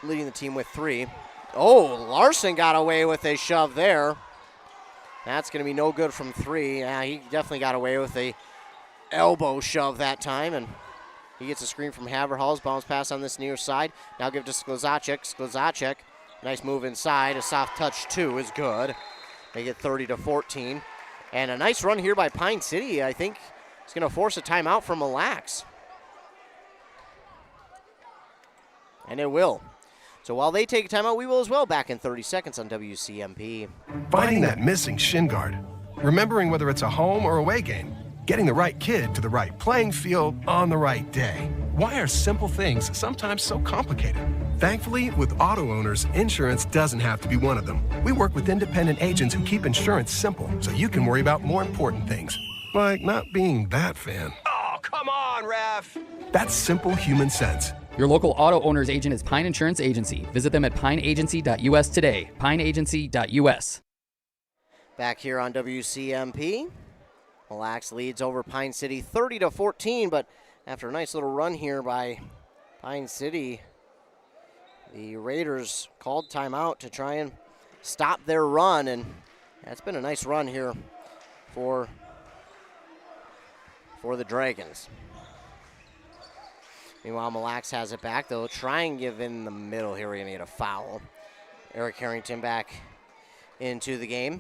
leading the team with 3. Oh, Larson got away with a shove there. That's going to be no good from 3. Yeah, he definitely got away with a elbow shove that time, and he gets a screen from Haverhals. Bounce pass on this near side. Now give to Sklzacek. Sklzacek, nice move inside. A soft touch, 2 is good. They get 30-14. And a nice run here by Pine City. I think it's going to force a timeout from Mille Lacs. And it will. So while they take a timeout, we will as well. Back in 30 seconds on WCMP. Finding that missing shin guard. Remembering whether it's a home or away game. Getting the right kid to the right playing field on the right day. Why are simple things sometimes so complicated? Thankfully, with auto owners, insurance doesn't have to be one of them. We work with independent agents who keep insurance simple so you can worry about more important things, like not being that fan. Oh, come on, ref! That's simple human sense. Your local auto owner's agent is Pine Insurance Agency. Visit them at pineagency.us today. pineagency.us. Back here on WCMP, Mille Lacs leads over Pine City 30-14, but after a nice little run here by Pine City, the Raiders called timeout to try and stop their run, and that's been a nice run here for the Dragons. Meanwhile, Mille Lacs has it back. They'll try and give in the middle here. We're going to get a foul. Eric Harrington back into the game.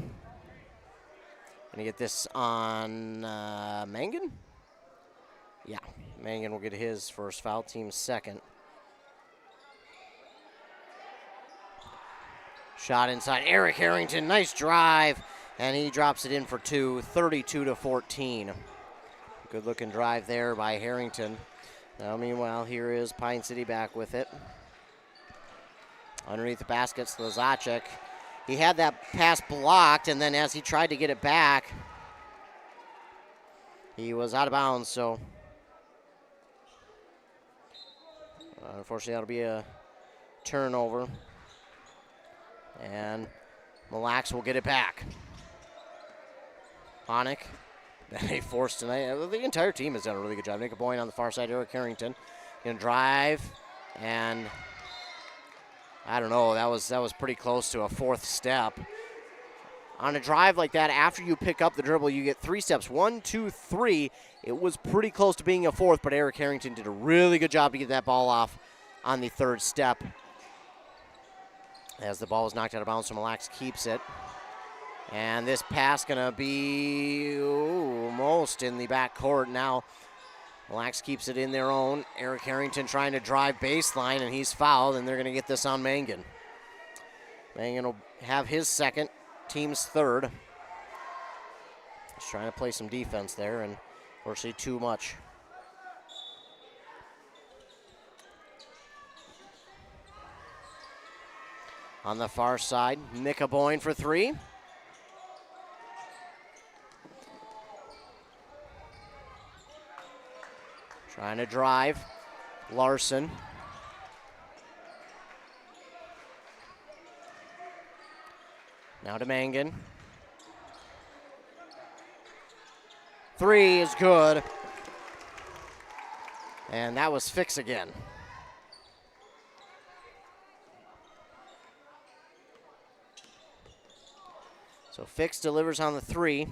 Going to get this on Mangan. Yeah, Mangan will get his first foul, team's second. Shot inside, Eric Harrington, nice drive, and he drops it in for two, 32-14. Good looking drive there by Harrington. Now, meanwhile, here is Pine City back with it. Underneath the basket, Slazachek. He had that pass blocked, and then as he tried to get it back, he was out of bounds, so unfortunately that'll be a turnover. And Mille Lacs will get it back. Honick. They forced tonight. The entire team has done a really good job. Nick Boyne on the far side, Eric Harrington. Gonna drive, and I don't know, that was pretty close to a fourth step. On a drive like that, after you pick up the dribble, you get three steps. 1, 2, 3. It was pretty close to being a fourth, but Eric Harrington did a really good job to get that ball off on the third step. As the ball was knocked out of bounds, so Mille Lacs keeps it. And this pass gonna be almost in the back court now. Mille Lacs keeps it in their own. Eric Harrington trying to drive baseline, and he's fouled, and they're gonna get this on Mangan. Mangan will have his second, team's third. He's trying to play some defense there, and unfortunately too much. On the far side, Nick Boyne for three. Trying to drive, Larson. Now to Mangan. Three is good. And that was Fix again. So Fix delivers on the three.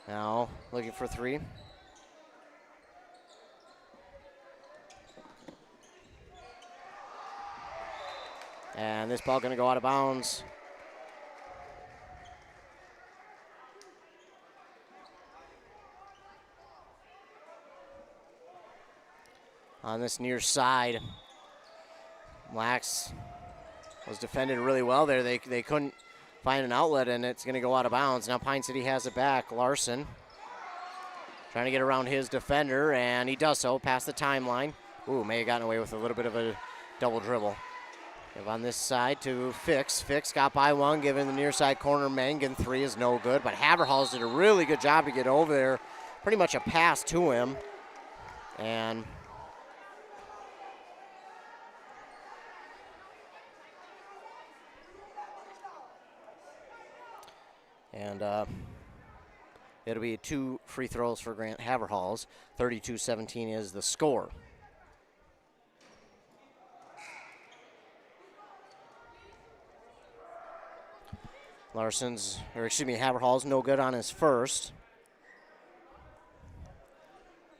Now looking for three. And this ball gonna go out of bounds. On this near side, Lax was defended really well there. They couldn't find an outlet, and it's going to go out of bounds. Now Pine City has it back. Larson trying to get around his defender, and he does so past the timeline. Ooh, may have gotten away with a little bit of a double dribble. Give on this side to Fix. Fix got by one, given the near side corner. Mangan three is no good, but Haverhalls did a really good job to get over there. Pretty much a pass to him. And it'll be 2 free throws for Grant Haverhalls. 32-17 is the score. Haverhalls no good on his first.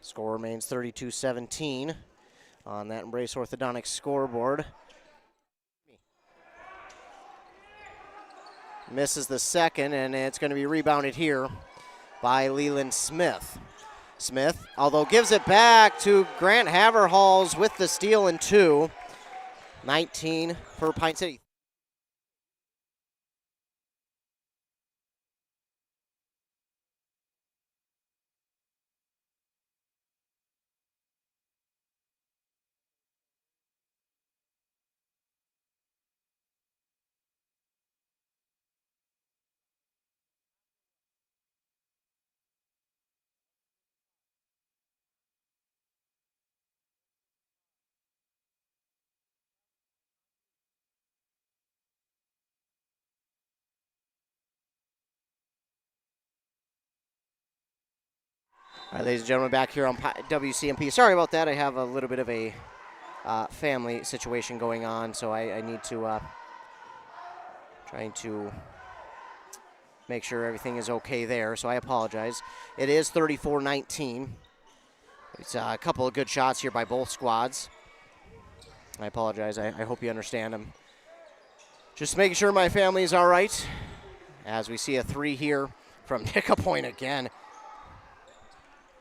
Score remains 32-17 on that Embrace Orthodontics scoreboard. Misses the second, and it's going to be rebounded here by Leland Smith. Smith, although gives it back to Grant Haverhalls with the steal and 2. 19 for Pine City. All right, ladies and gentlemen, back here on WCMP. Sorry about that. I have a little bit of a family situation going on, so I need to trying to make sure everything is okay there, so I apologize. It is 34-19. It's a couple of good shots here by both squads. I apologize. I hope you understand. I'm just making sure my family is all right as we see a 3 here from Nickapoint again.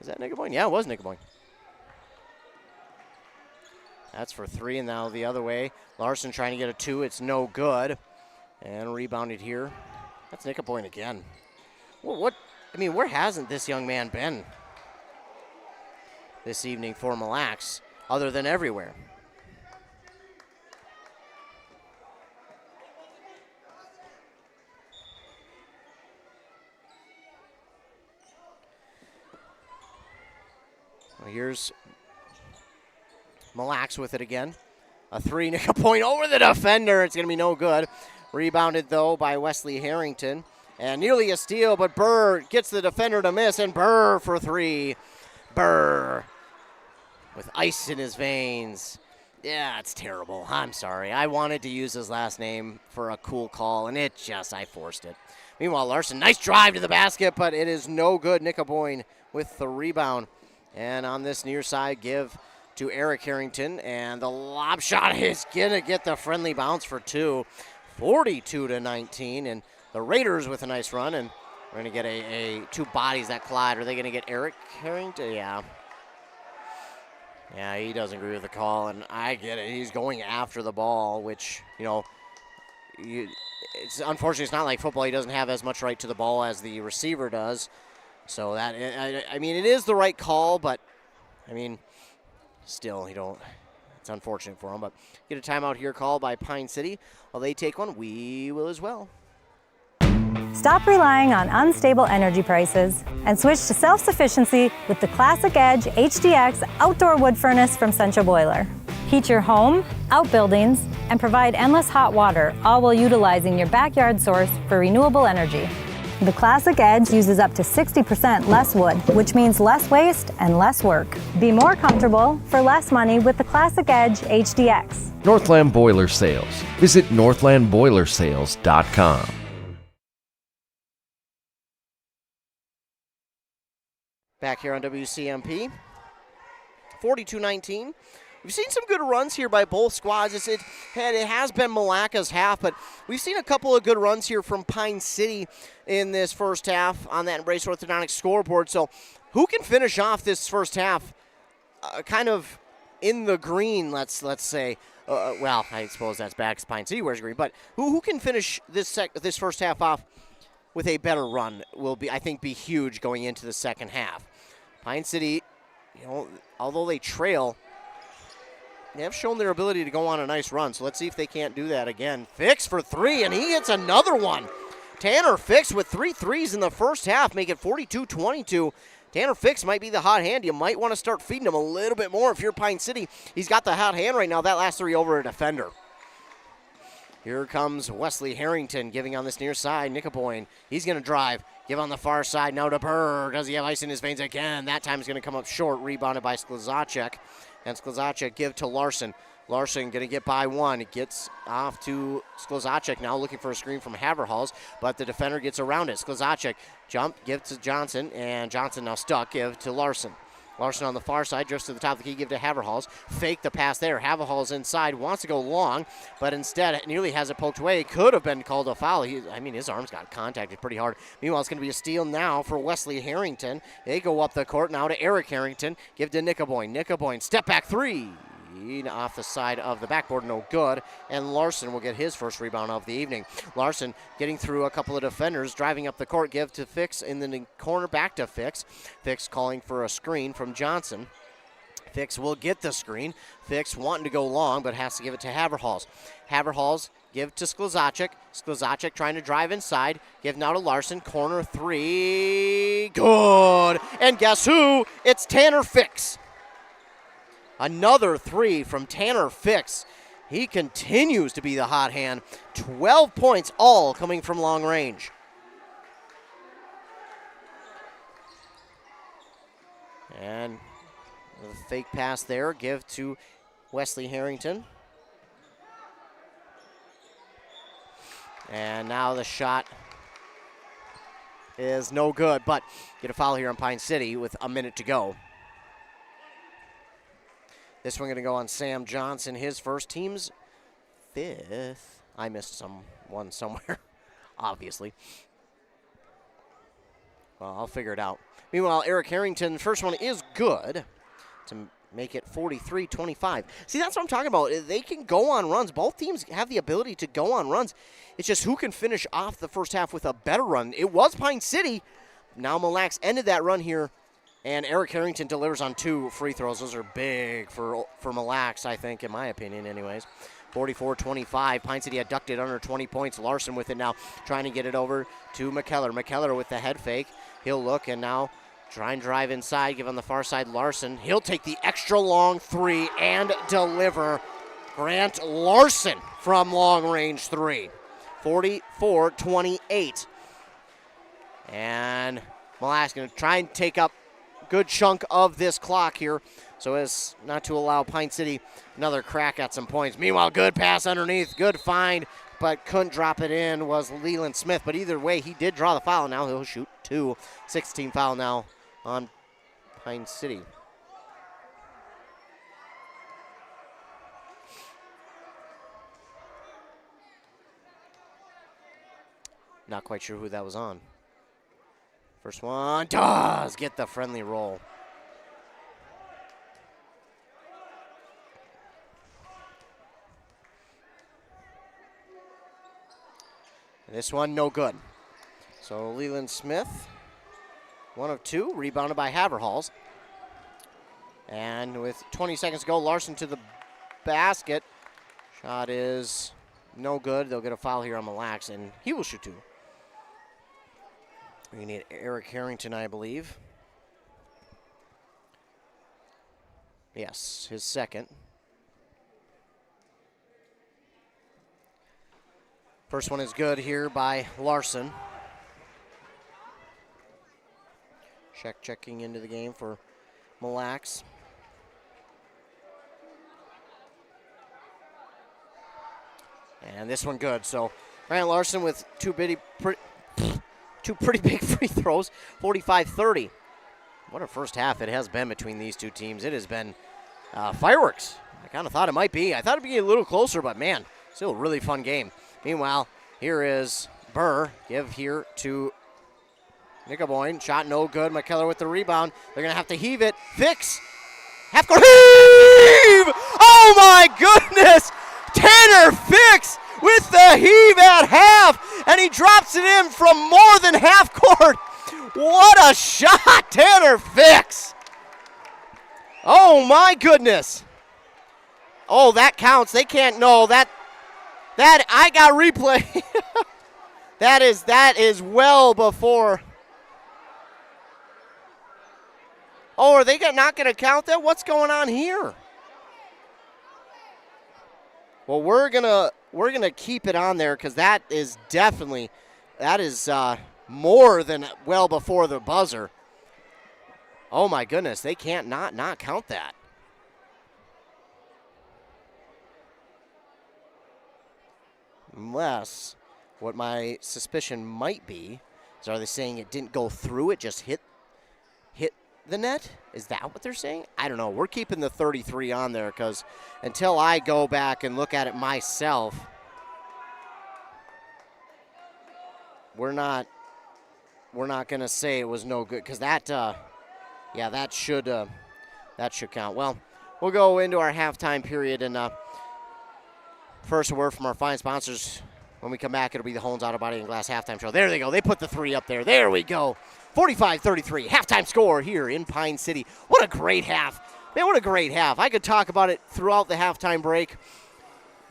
Is that Nickapoint? Yeah, it was Nickapoint. That's for 3, and now the other way. Larson trying to get a 2. It's no good. And rebounded here. That's Nickapoint again. Well, where hasn't this young man been this evening for Mille Lacs, other than everywhere? Well, here's Mille Lacs with it again. A 3, Nickapoint over the defender. It's going to be no good. Rebounded, though, by Wesley Harrington. And nearly a steal, but Burr gets the defender to miss, and Burr for 3. Burr with ice in his veins. Yeah, it's terrible. I'm sorry. I wanted to use his last name for a cool call, and I forced it. Meanwhile, Larson, nice drive to the basket, but it is no good. Nickapoint with the rebound. And on this near side, give to Eric Harrington, and the lob shot is going to get the friendly bounce for 2. 42-19, and the Raiders with a nice run, and we're going to get a 2 bodies that collide. Are they going to get Eric Harrington? Yeah. Yeah, he doesn't agree with the call, and I get it. He's going after the ball, which, it's unfortunately, it's not like football. He doesn't have as much right to the ball as the receiver does. So that, it is the right call, but, still, it's unfortunate for him, but get a timeout here called by Pine City. While they take one, we will as well. Stop relying on unstable energy prices and switch to self-sufficiency with the Classic Edge HDX outdoor wood furnace from Central Boiler. Heat your home, outbuildings, and provide endless hot water, all while utilizing your backyard source for renewable energy. The Classic Edge uses up to 60% less wood, which means less waste and less work. Be more comfortable for less money with the Classic Edge HDX. Northland Boiler Sales. Visit northlandboilersales.com. Back here on WCMP, 42-19. We've seen some good runs here by both squads. It has been Malacca's half, but we've seen a couple of good runs here from Pine City in this first half on that Embrace Orthodontics scoreboard. So who can finish off this first half kind of in the green, let's say? Well, I suppose that's back to Pine City wears green, but who can finish this first half off with a better run will be, I think, be huge going into the second half. Pine City, although they trail, they have shown their ability to go on a nice run, so let's see if they can't do that again. Fix for 3, and he hits another one. Tanner Fix with 3 threes in the first half, make it 42-22. Tanner Fix might be the hot hand. You might want to start feeding him a little bit more if you're Pine City. He's got the hot hand right now. That last 3 over a defender. Here comes Wesley Harrington giving on this near side. Nickapoint, he's going to drive. Give on the far side now to Burr. Does he have ice in his veins again? That time is going to come up short. Rebounded by Sklzacek. And Sklzacek give to Larson. Larson going to get by 1. It gets off to Sklzacek now looking for a screen from Haverhals, but the defender gets around it. Sklzacek jump, give to Johnson, and Johnson now stuck, give to Larson. Larson on the far side, drifts to the top of the key, give to Haverhals. Fake the pass there. Haverhals inside, wants to go long, but instead nearly has it poked away. Could have been called a foul. His arms got contacted pretty hard. Meanwhile, it's going to be a steal now for Wesley Harrington. They go up the court now to Eric Harrington. Give to Nickapoint. Nickapoint, step back 3. Off the side of the backboard, no good. And Larson will get his first rebound of the evening. Larson getting through a couple of defenders, driving up the court, give to Fix in the corner, back to Fix. Fix calling for a screen from Johnson. Fix will get the screen. Fix wanting to go long, but has to give it to Haverhals. Haverhals give to Sklzacek. Sklzacek trying to drive inside. Give now to Larson. Corner 3. Good. And guess who? It's Tanner Fix. Another 3 from Tanner Fix. He continues to be the hot hand. 12 points, all coming from long range. And the fake pass there, give to Wesley Harrington. And now the shot is no good, but get a foul here on Pine City with a minute to go. This one going to go on Sam Johnson, his first, team's 5th. I missed one somewhere, obviously. Well, I'll figure it out. Meanwhile, Eric Harrington, first one is good to make it 43-25. See, that's what I'm talking about. They can go on runs. Both teams have the ability to go on runs. It's just who can finish off the first half with a better run. It was Pine City. Now Mille Lacs ended that run here, and Eric Harrington delivers on 2 free throws. Those are big for Mille Lacs, I think, in my opinion anyways. 44-25. Pine City had ducked it under 20 points. Larson with it now, trying to get it over to McKellar. McKellar with the head fake. He'll look and now try and drive inside, give on the far side Larson. He'll take the extra long 3 and deliver. Grant Larson from long range 3. 44-28. And Mille Lacs going to try and take up a good chunk of this clock here so as not to allow Pine City another crack at some points. Meanwhile, good pass underneath, good find, but couldn't drop it in was Leland Smith. But either way, he did draw the foul. Now he'll shoot 2. 16 foul now on Pine City. Not quite sure who that was on. First one does get the friendly roll. This one, no good. So Leland Smith, 1 of 2, rebounded by Haverhals. And with 20 seconds to go, Larson to the basket. Shot is no good. They'll get a foul here on Mille Lacs, and he will shoot 2. We need Eric Harrington, I believe. Yes, his second. First one is good here by Larson. Checking into the game for Mille Lacs. And this one good. So Grant Larson with two pretty big free throws, 45-30. What a first half it has been between these two teams. It has been fireworks. I kind of thought it might be. I thought it'd be a little closer, but man, still a really fun game. Meanwhile, here is Burr. Give here to Nickaboyne. Shot no good. McKellar with the rebound. They're going to have to heave it. Fix. Half court heave! Oh my goodness! Tanner Fix with the heave at half, and he drops it in from more than half court. What a shot, Tanner Fix! Oh my goodness! Oh, that counts. They can't know that. I got replay. that is well before. Oh, are they not going to count that? What's going on here? Well, we're gonna keep it on there because that is more than well before the buzzer. Oh my goodness, they can't not count that. Unless what my suspicion might be is, are they saying it didn't go through, it just hit the net? Is that what they're saying? I don't know. We're keeping the 33 on there because until I go back and look at it myself, we're not going to say it was no good because that should count. Well, we'll go into our halftime period, and first a word from our fine sponsors. When we come back, it'll be the Holmes Auto Body and Glass halftime show. There they go. They put the 3 up there. There we go. 45-33, halftime score here in Pine City. What a great half. Man, what a great half. I could talk about it throughout the halftime break,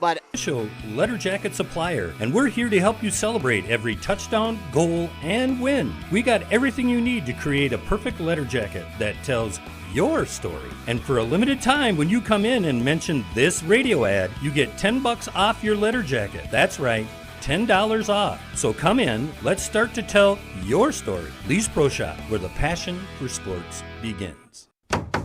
but official Letter Jacket supplier, and we're here to help you celebrate every touchdown, goal, and win. We got everything you need to create a perfect letter jacket that tells your story. And for a limited time, when you come in and mention this radio ad, you get $10 off your letter jacket. That's right, $10 off. So come in, let's start to tell your story. Lee's Pro Shop, where the passion for sports begins.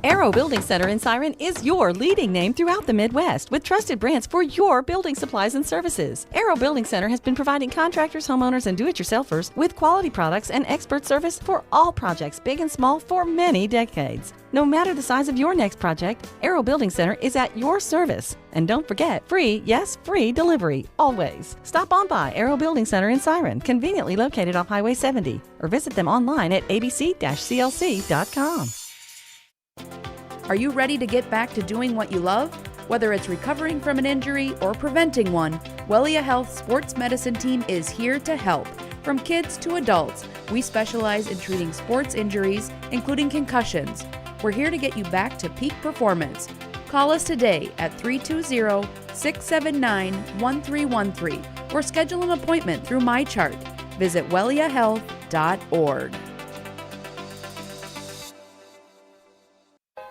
Arrow Building Center in Siren is your leading name throughout the Midwest with trusted brands for your building supplies and services. Arrow Building Center has been providing contractors, homeowners, and do-it-yourselfers with quality products and expert service for all projects, big and small, for many decades. No matter the size of your next project, Arrow Building Center is at your service. And don't forget, free, yes, free delivery, always. Stop on by Arrow Building Center in Siren, conveniently located off Highway 70, or visit them online at abc-clc.com. Are you ready to get back to doing what you love? Whether it's recovering from an injury or preventing one, Wellia Health Sports Medicine Team is here to help. From kids to adults, we specialize in treating sports injuries, including concussions. We're here to get you back to peak performance. Call us today at 320-679-1313 or schedule an appointment through MyChart. Visit welliahealth.org.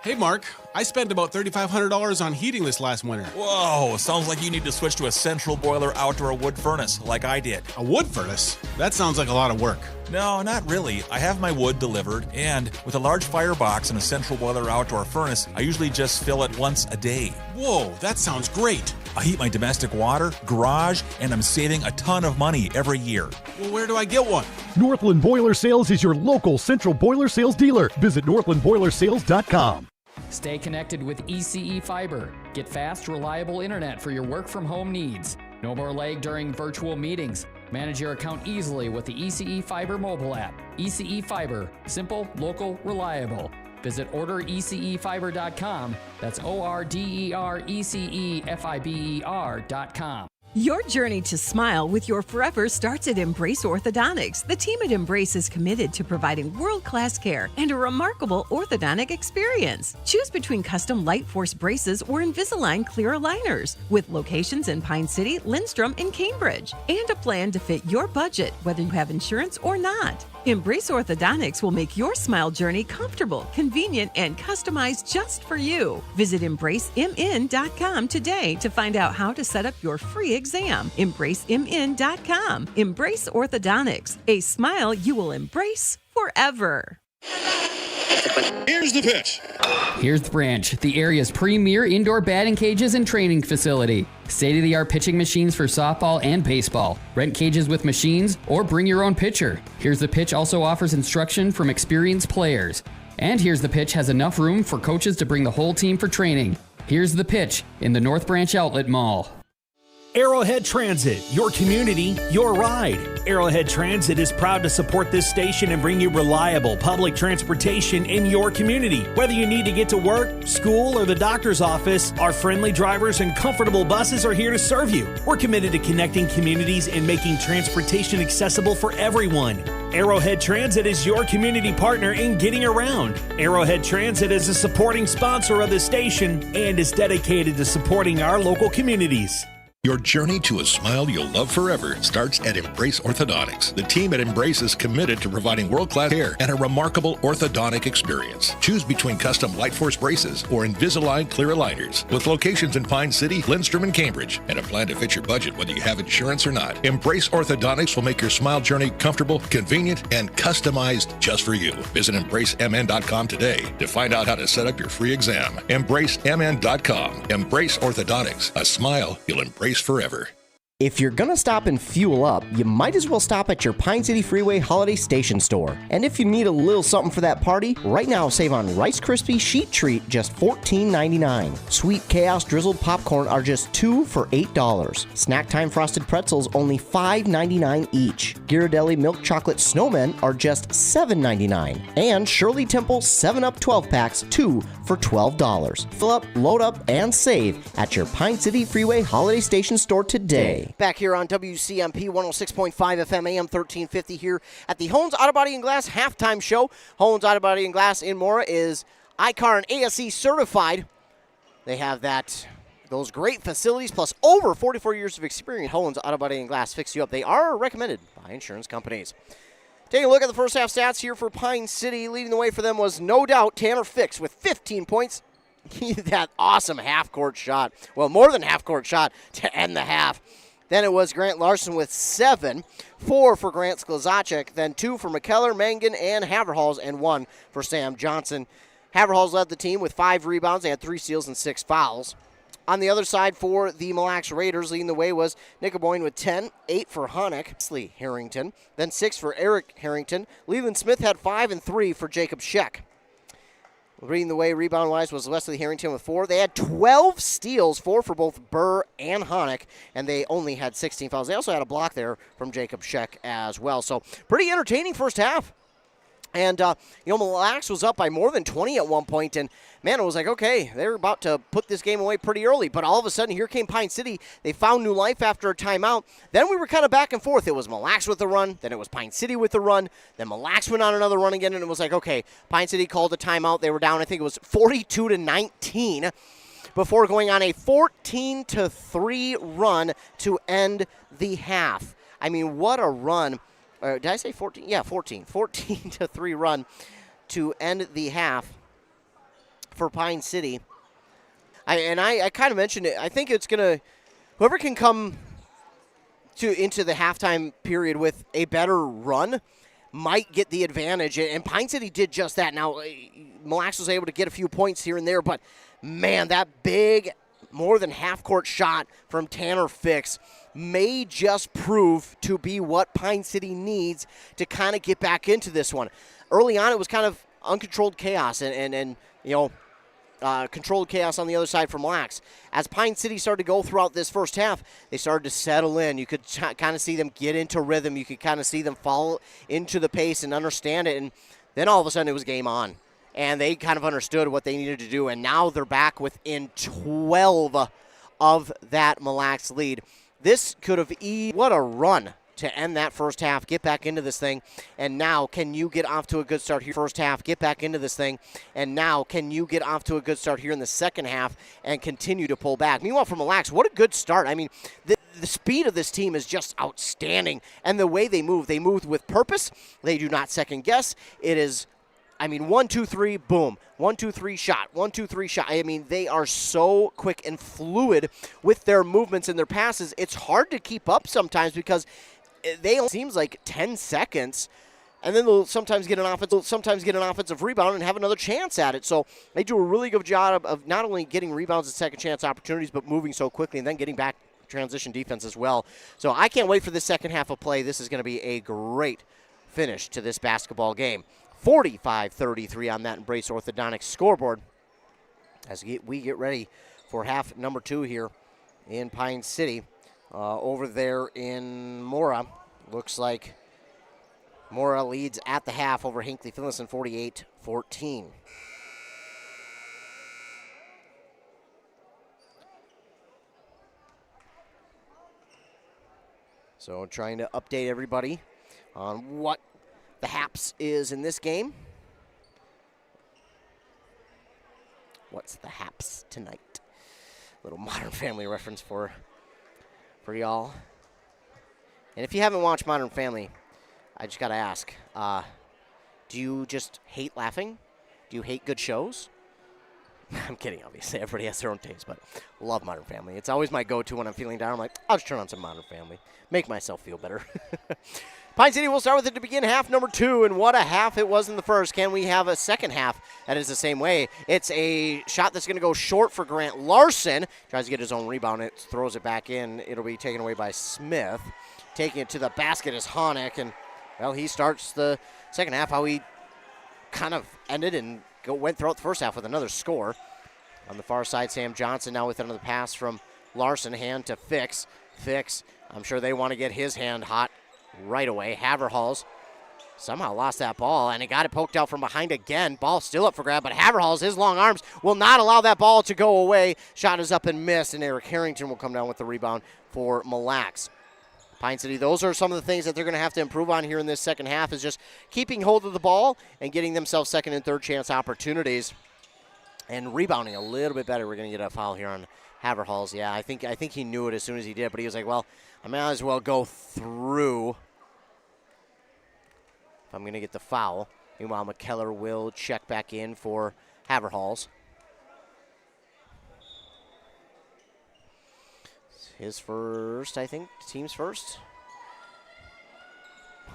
Hey Mark, I spent about $3,500 on heating this last winter. Whoa, sounds like you need to switch to a central boiler outdoor wood furnace like I did. A wood furnace? That sounds like a lot of work. No, not really. I have my wood delivered, and with a large firebox and a central boiler outdoor furnace, I usually just fill it once a day. Whoa, that sounds great. I heat my domestic water, garage, and I'm saving a ton of money every year. Well, where do I get one? Northland Boiler Sales is your local central boiler sales dealer. Visit northlandboilersales.com. Stay connected with ECE Fiber. Get fast, reliable internet for your work-from-home needs. No more lag during virtual meetings. Manage your account easily with the ECE Fiber mobile app. ECE Fiber. Simple, local, reliable. Visit orderecefiber.com. That's orderecefiber.com. Your journey to smile with your forever starts at Embrace Orthodontics. The team at Embrace is committed to providing world-class care and a remarkable orthodontic experience. Choose between custom Light Force braces or Invisalign clear aligners with locations in Pine City, Lindstrom, and Cambridge, and a plan to fit your budget, whether you have insurance or not. Embrace Orthodontics will make your smile journey comfortable, convenient, and customized just for you. Visit EmbraceMN.com today to find out how to set up your free exam. EmbraceMN.com. Embrace Orthodontics, a smile you will embrace forever. Here's the pitch. Here's the Branch, the area's premier indoor batting cages and training facility. State-of-the-art pitching machines for softball and baseball. Rent cages with machines or bring your own pitcher. Here's the Pitch also offers instruction from experienced players. And Here's the Pitch has enough room for coaches to bring the whole team for training. Here's the Pitch in the North Branch Outlet Mall. Arrowhead Transit, your community, your ride. Arrowhead Transit is proud to support this station and bring you reliable public transportation in your community. Whether you need to get to work, school, or the doctor's office, our friendly drivers and comfortable buses are here to serve you. We're committed to connecting communities and making transportation accessible for everyone. Arrowhead Transit is your community partner in getting around. Arrowhead Transit is a supporting sponsor of the station and is dedicated to supporting our local communities. Your journey to a smile you'll love forever starts at Embrace Orthodontics. The team at Embrace is committed to providing world-class care and a remarkable orthodontic experience. Choose between custom Light Force braces or Invisalign clear aligners with locations in Pine City, Lindstrom, and Cambridge, and a plan to fit your budget whether you have insurance or not. Embrace Orthodontics will make your smile journey comfortable, convenient, and customized just for you. Visit EmbraceMN.com today to find out how to set up your free exam. EmbraceMN.com. Embrace Orthodontics. A smile you'll embrace forever. If you're gonna stop and fuel up, you might as well stop at your Pine City Freeway Holiday Station store. And if you need a little something for that party, right now save on Rice Krispie Sheet Treat, just $14.99. Sweet Chaos Drizzled Popcorn are just $2 for $8. Snack Time Frosted Pretzels only $5.99 each. Ghirardelli Milk Chocolate Snowmen are just $7.99. And Shirley Temple 7-Up 12-packs, 2 for $12. Fill up, load up, and save at your Pine City Freeway Holiday Station store today. Back here on WCMP 106.5 FM AM 1350 here at the Hones Auto Body and Glass halftime show. Hones Auto Body and Glass in Mora is ICAR and ASE certified. They have those great facilities plus over 44 years of experience. Hones Auto Body and Glass fix you up. They are recommended by insurance companies. Taking a look at the first half stats here for Pine City. Leading the way for them was no doubt Tanner Fix with 15 points. That awesome half-court shot. Well, more than half-court shot to end the half. Then it was Grant Larson with 7, 4 for Grant Sklazacek, then 2 for McKellar, Mangan, and Haverhals, and 1 for Sam Johnson. Haverhalls led the team with 5 rebounds. They had 3 steals and 6 fouls. On the other side for the Mille Lacs Raiders, leading the way was Nickaboyne with 10, 8 for Honeck, Leslie Harrington, then 6 for Eric Harrington. Leland Smith had 5 and 3 for Jacob Scheck. Leading the way rebound-wise was Leslie Harrington with 4. They had 12 steals, 4 for both Burr and Honeck, and they only had 16 fouls. They also had a block there from Jacob Scheck as well. So pretty entertaining first half. And, Mille Lacs was up by more than 20 at one point, and, man, it was like, okay, they were about to put this game away pretty early, but all of a sudden, here came Pine City. They found new life after a timeout. Then we were kind of back and forth. It was Mille Lacs with the run, then it was Pine City with the run, then Mille Lacs went on another run again, and it was like, okay, Pine City called a timeout. They were down, I think it was 42-19, before going on a 14-3 run to end the half. I mean, what a run. Did I say 14? Yeah, 14. 14-3 run to end the half for Pine City. I kind of mentioned it. I think it's going to, whoever can come into the halftime period with a better run might get the advantage. And Pine City did just that. Now, Mille Lacs was able to get a few points here and there, but, man, that big, more than half-court shot from Tanner Fix may just prove to be what Pine City needs to kind of get back into this one. Early on, it was kind of uncontrolled chaos and controlled chaos on the other side from Mille Lacs. As Pine City started to go throughout this first half, they started to settle in. You could kind of see them get into rhythm. You could kind of see them fall into the pace and understand it. And then all of a sudden, it was game on. And they kind of understood what they needed to do. And now they're back within 12 of that Mille Lacs lead. This could have what a run to end that first half, get back into this thing, and now can you get off to a good start here first half, get back into this thing, and now can you get off to a good start here in the second half and continue to pull back. Meanwhile, for Mille Lacs, what a good start. I mean, the speed of this team is just outstanding, and the way they move with purpose. They do not second guess. It is 1, 2, 3, boom. 1, 2, 3, shot. 1, 2, 3, shot. I mean, they are so quick and fluid with their movements and their passes. It's hard to keep up sometimes because they only seems like 10 seconds, and then they'll sometimes get an offensive rebound and have another chance at it. So they do a really good job of not only getting rebounds and second chance opportunities, but moving so quickly and then getting back transition defense as well. So I can't wait for the second half of play. This is going to be a great finish to this basketball game. 45-33 on that Embrace Orthodontics scoreboard as we get ready for half number 2 here in Pine City. Over there in Mora, looks like Mora leads at the half over Hinckley Finlayson 48-14. So trying to update everybody on what the Haps is in this game. What's the Haps tonight? Little Modern Family reference for y'all. And if you haven't watched Modern Family, I just got to ask, do you just hate laughing? Do you hate good shows? I'm kidding, obviously. Everybody has their own taste, but love Modern Family. It's always my go-to when I'm feeling down. I'm like, I'll just turn on some Modern Family. Make myself feel better. Pine City will start with it to begin half number 2, and what a half it was in the first. Can we have a second half that is the same way? It's a shot that's going to go short for Grant Larson. Tries to get his own rebound. It throws it back in. It'll be taken away by Smith. Taking it to the basket is Honeck, and, well, he starts the second half how he kind of ended and went throughout the first half with another score. On the far side, Sam Johnson now with another pass from Larson. Hand to Fix. Fix, I'm sure they want to get his hand hot right away. Haverhalls somehow lost that ball, and it got it poked out from behind again. Ball still up for grab, but Haverhalls, his long arms will not allow that ball to go away. Shot is up and missed, and Eric Harrington will come down with the rebound for Mille Lacs. Pine City, those are some of the things that they're going to have to improve on here in this second half, is just keeping hold of the ball and getting themselves second and third chance opportunities and rebounding a little bit better. We're going to get a foul here on Haverhalls. Yeah, I think he knew it as soon as he did, but he was like, well, I might as well go through if I'm going to get the foul. Meanwhile, McKellar will check back in for Haverhalls. His first, I think, team's first.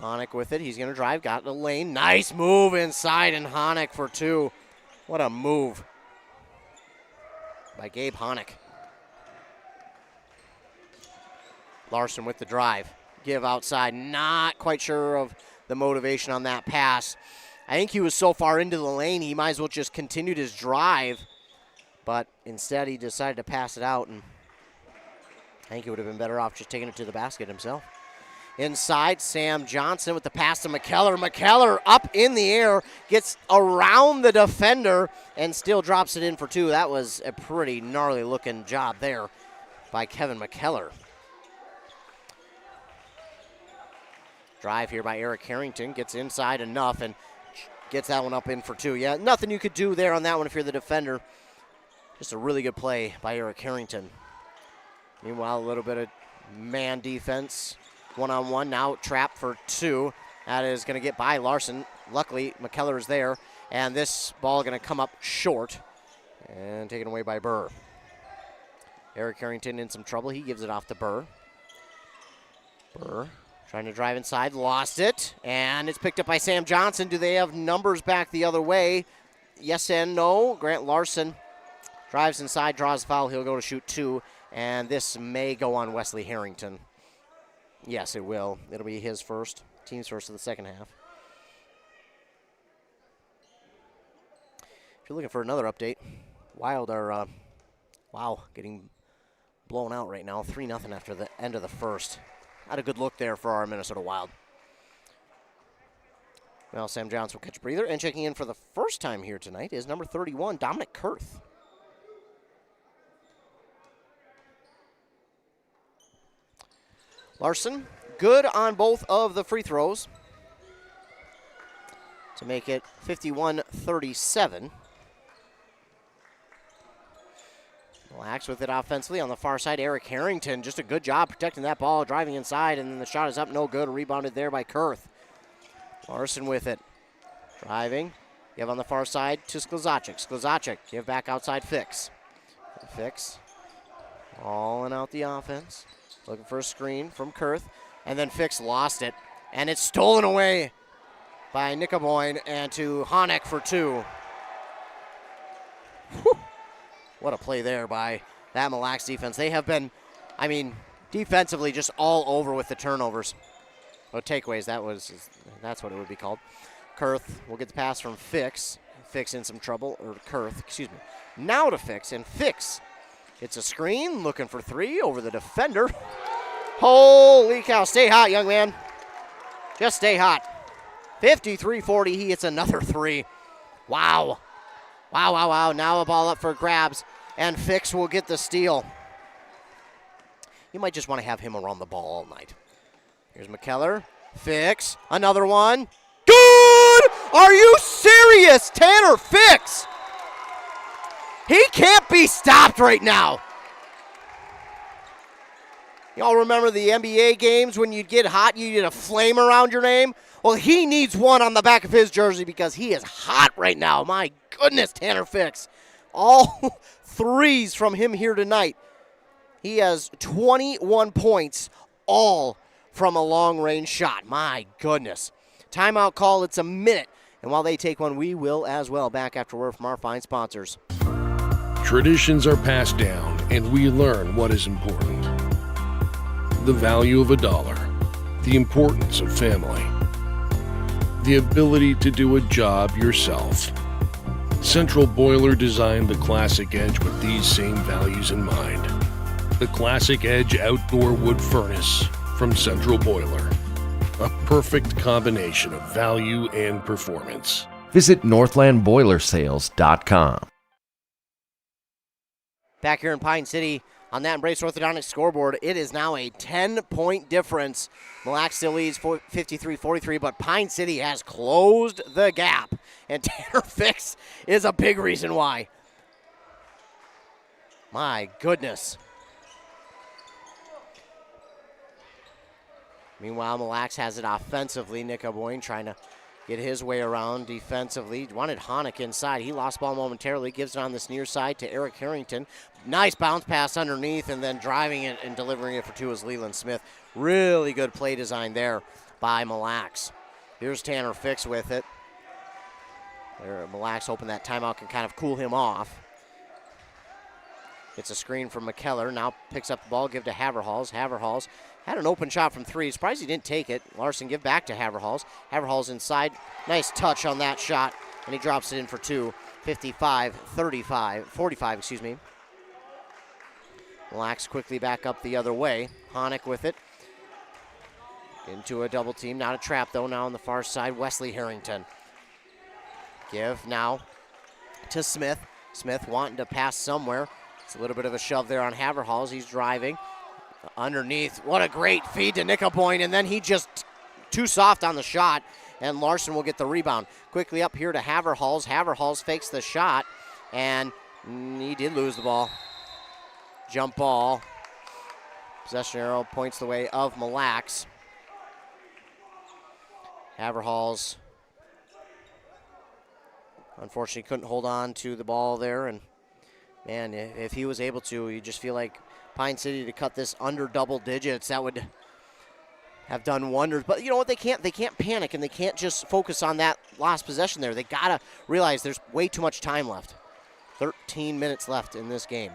Honeck with it. He's going to drive. Got the lane. Nice move inside, and Honeck for 2. What a move by Gabe Honick. Larson with the drive. Give outside. Not quite sure of the motivation on that pass. I think he was so far into the lane, he might as well just continued his drive. But instead, he decided to pass it out, and I think he would have been better off just taking it to the basket himself. Inside, Sam Johnson with the pass to McKellar. McKellar up in the air, gets around the defender, and still drops it in for two. That was a pretty gnarly-looking job there by Kevin McKellar. Drive here by Eric Harrington, gets inside enough and gets that one up in for two. Yeah, nothing you could do there on that one if you're the defender. Just a really good play by Eric Harrington. Meanwhile, a little bit of man defense. One-on-one, now trap for two. That is going to get by Larson. Luckily, McKellar is there, and this ball going to come up short and taken away by Burr. Eric Harrington in some trouble. He gives it off to Burr. Burr trying to drive inside, lost it, and it's picked up by Sam Johnson. Do they have numbers back the other way? Yes and no. Grant Larson drives inside, draws foul. He'll go to shoot two, and this may go on Wesley Harrington. Yes, it will. It'll be his first, team's first of the second half. If you're looking for another update, Wild are, getting blown out right now, 3-0 after the end of the first. Not a good look there for our Minnesota Wild. Well, Sam Johnson will catch a breather, and checking in for the first time here tonight is number 31, Dominic Kurth. Larson, good on both of the free throws to make it 51-37. Lax with it offensively on the far side. Eric Harrington, just a good job protecting that ball, driving inside, and then the shot is up, no good. Rebounded there by Kurth. Larson with it. Driving. Give on the far side to Sklezacic. Sklezacic, give back outside Fix. Fix. Hauling out the offense. Looking for a screen from Kurth. And then Fix lost it. And it's stolen away by Nickaboyne and to Honick for two. Whew. What a play there by that Mille Lacs defense. They have been, defensively just all over with the turnovers. Or takeaways, that's what it would be called. Kurth will get the pass from Fix. Fix in some trouble, or Kurth, excuse me. Now to Fix, and Fix gets a screen, looking for three over the defender. Holy cow, stay hot, young man. Just stay hot. 53-40, he hits another three. Wow. Wow. Now a ball up for grabs, and Fix will get the steal. You might just want to have him around the ball all night. Here's McKellar. Fix. Another one. Good! Are you serious? Tanner Fix. He can't be stopped right now. Y'all remember the NBA games when you'd get hot, you get a flame around your name? Well, he needs one on the back of his jersey because he is hot right now. My goodness, Tanner Fix. All threes from him here tonight. He has 21 points, all from a long-range shot. My goodness. Timeout call, it's a minute. And while they take one, we will as well. Back after word from our fine sponsors. Traditions are passed down, and we learn what is important. The value of $1, the importance of family, the ability to do a job yourself. Central Boiler designed the Classic Edge with these same values in mind. The Classic Edge Outdoor Wood Furnace from Central Boiler. A perfect combination of value and performance. Visit northlandboilersales.com. Back here in Pine City on that Embrace Orthodontics scoreboard, it is now a 10-point difference. Mille Lacs still leads 53-43, but Pine City has closed the gap. And Tanner Fix is a big reason why. My goodness. Meanwhile, Mille Lacs has it offensively. Nickaboyne trying to get his way around defensively. Wanted Honick inside. He lost ball momentarily. Gives it on this near side to Eric Harrington. Nice bounce pass underneath, and then driving it and delivering it for two is Leland Smith. Really good play design there by Mille Lacs. Here's Tanner Fix with it. Mille Lacs hoping that timeout can kind of cool him off. Gets a screen from McKellar. Now picks up the ball, give to Haverhals. Haverhals had an open shot from 3. Surprised he didn't take it. Larson give back to Haverhals. Haverhals inside. Nice touch on that shot, and he drops it in for 2. 45, excuse me. Mille Lacs quickly back up the other way. Honick with it. Into a double team. Not a trap, though. Now on the far side, Wesley Harrington. Give now to Smith. Smith wanting to pass somewhere. It's a little bit of a shove there on Haverhals. He's driving underneath. What a great feed to Nickaboyne, and then he just too soft on the shot, and Larson will get the rebound. Quickly up here to Haverhals. Haverhals fakes the shot, and he did lose the ball. Jump ball. Possession arrow points the way of Mille Lacs. Haverhals unfortunately couldn't hold on to the ball there, and man, if he was able to, you just feel like Pine City to cut this under double digits, that would have done wonders. But you know what? They can't panic, and they can't just focus on that last possession there. They gotta realize there's way too much time left. 13 minutes left in this game.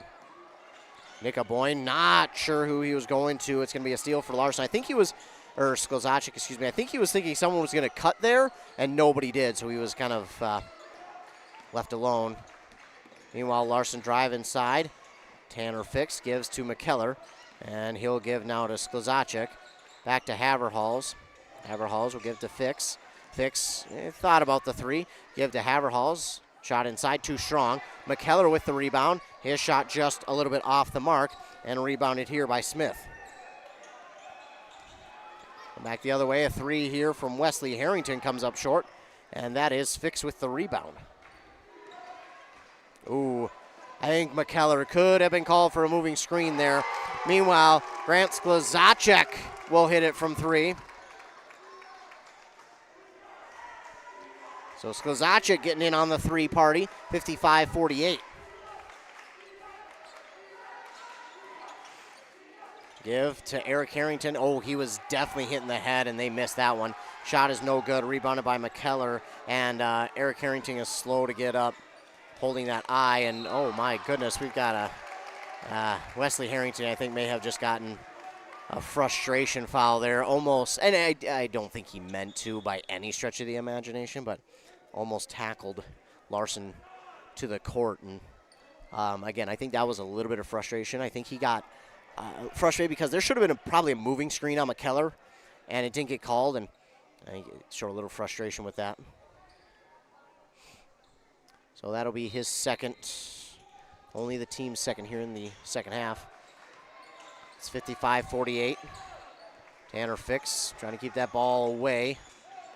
Nickaboyne, not sure who he was going to. It's gonna be a steal for Larson. I think he was, or Sklzacic, excuse me. I think he was thinking someone was gonna cut there, and nobody did, so he was kind of left alone. Meanwhile, Larson drive inside. Tanner Fix gives to McKellar, and he'll give now to Sklzacic. Back to Haverhals. Haverhals will give to Fix. Fix thought about the 3. Give to Haverhals. Shot inside, too strong. McKellar with the rebound. His shot just a little bit off the mark, and rebounded here by Smith. Back the other way, a 3 here from Wesley Harrington comes up short, and that is Fix with the rebound. Ooh, I think McKellar could have been called for a moving screen there. Meanwhile, Grant Sklzacic will hit it from 3. So Sklzacic getting in on the 3 party, 55-48. Give to Eric Harrington. Oh, he was definitely hitting the head, and they missed that one. Shot is no good, rebounded by McKellar, and Eric Harrington is slow to get up, holding that eye, and oh my goodness, we've got a Wesley Harrington, I think, may have just gotten a frustration foul there, almost, and I don't think he meant to by any stretch of the imagination, but almost tackled Larson to the court, and again, I think that was a little bit of frustration. I think he got frustrated because there should have been probably a moving screen on McKellar, and it didn't get called, and I think it showed a little frustration with that. So that'll be his second, only the team's second here in the second half. It's 55-48. Tanner Fix trying to keep that ball away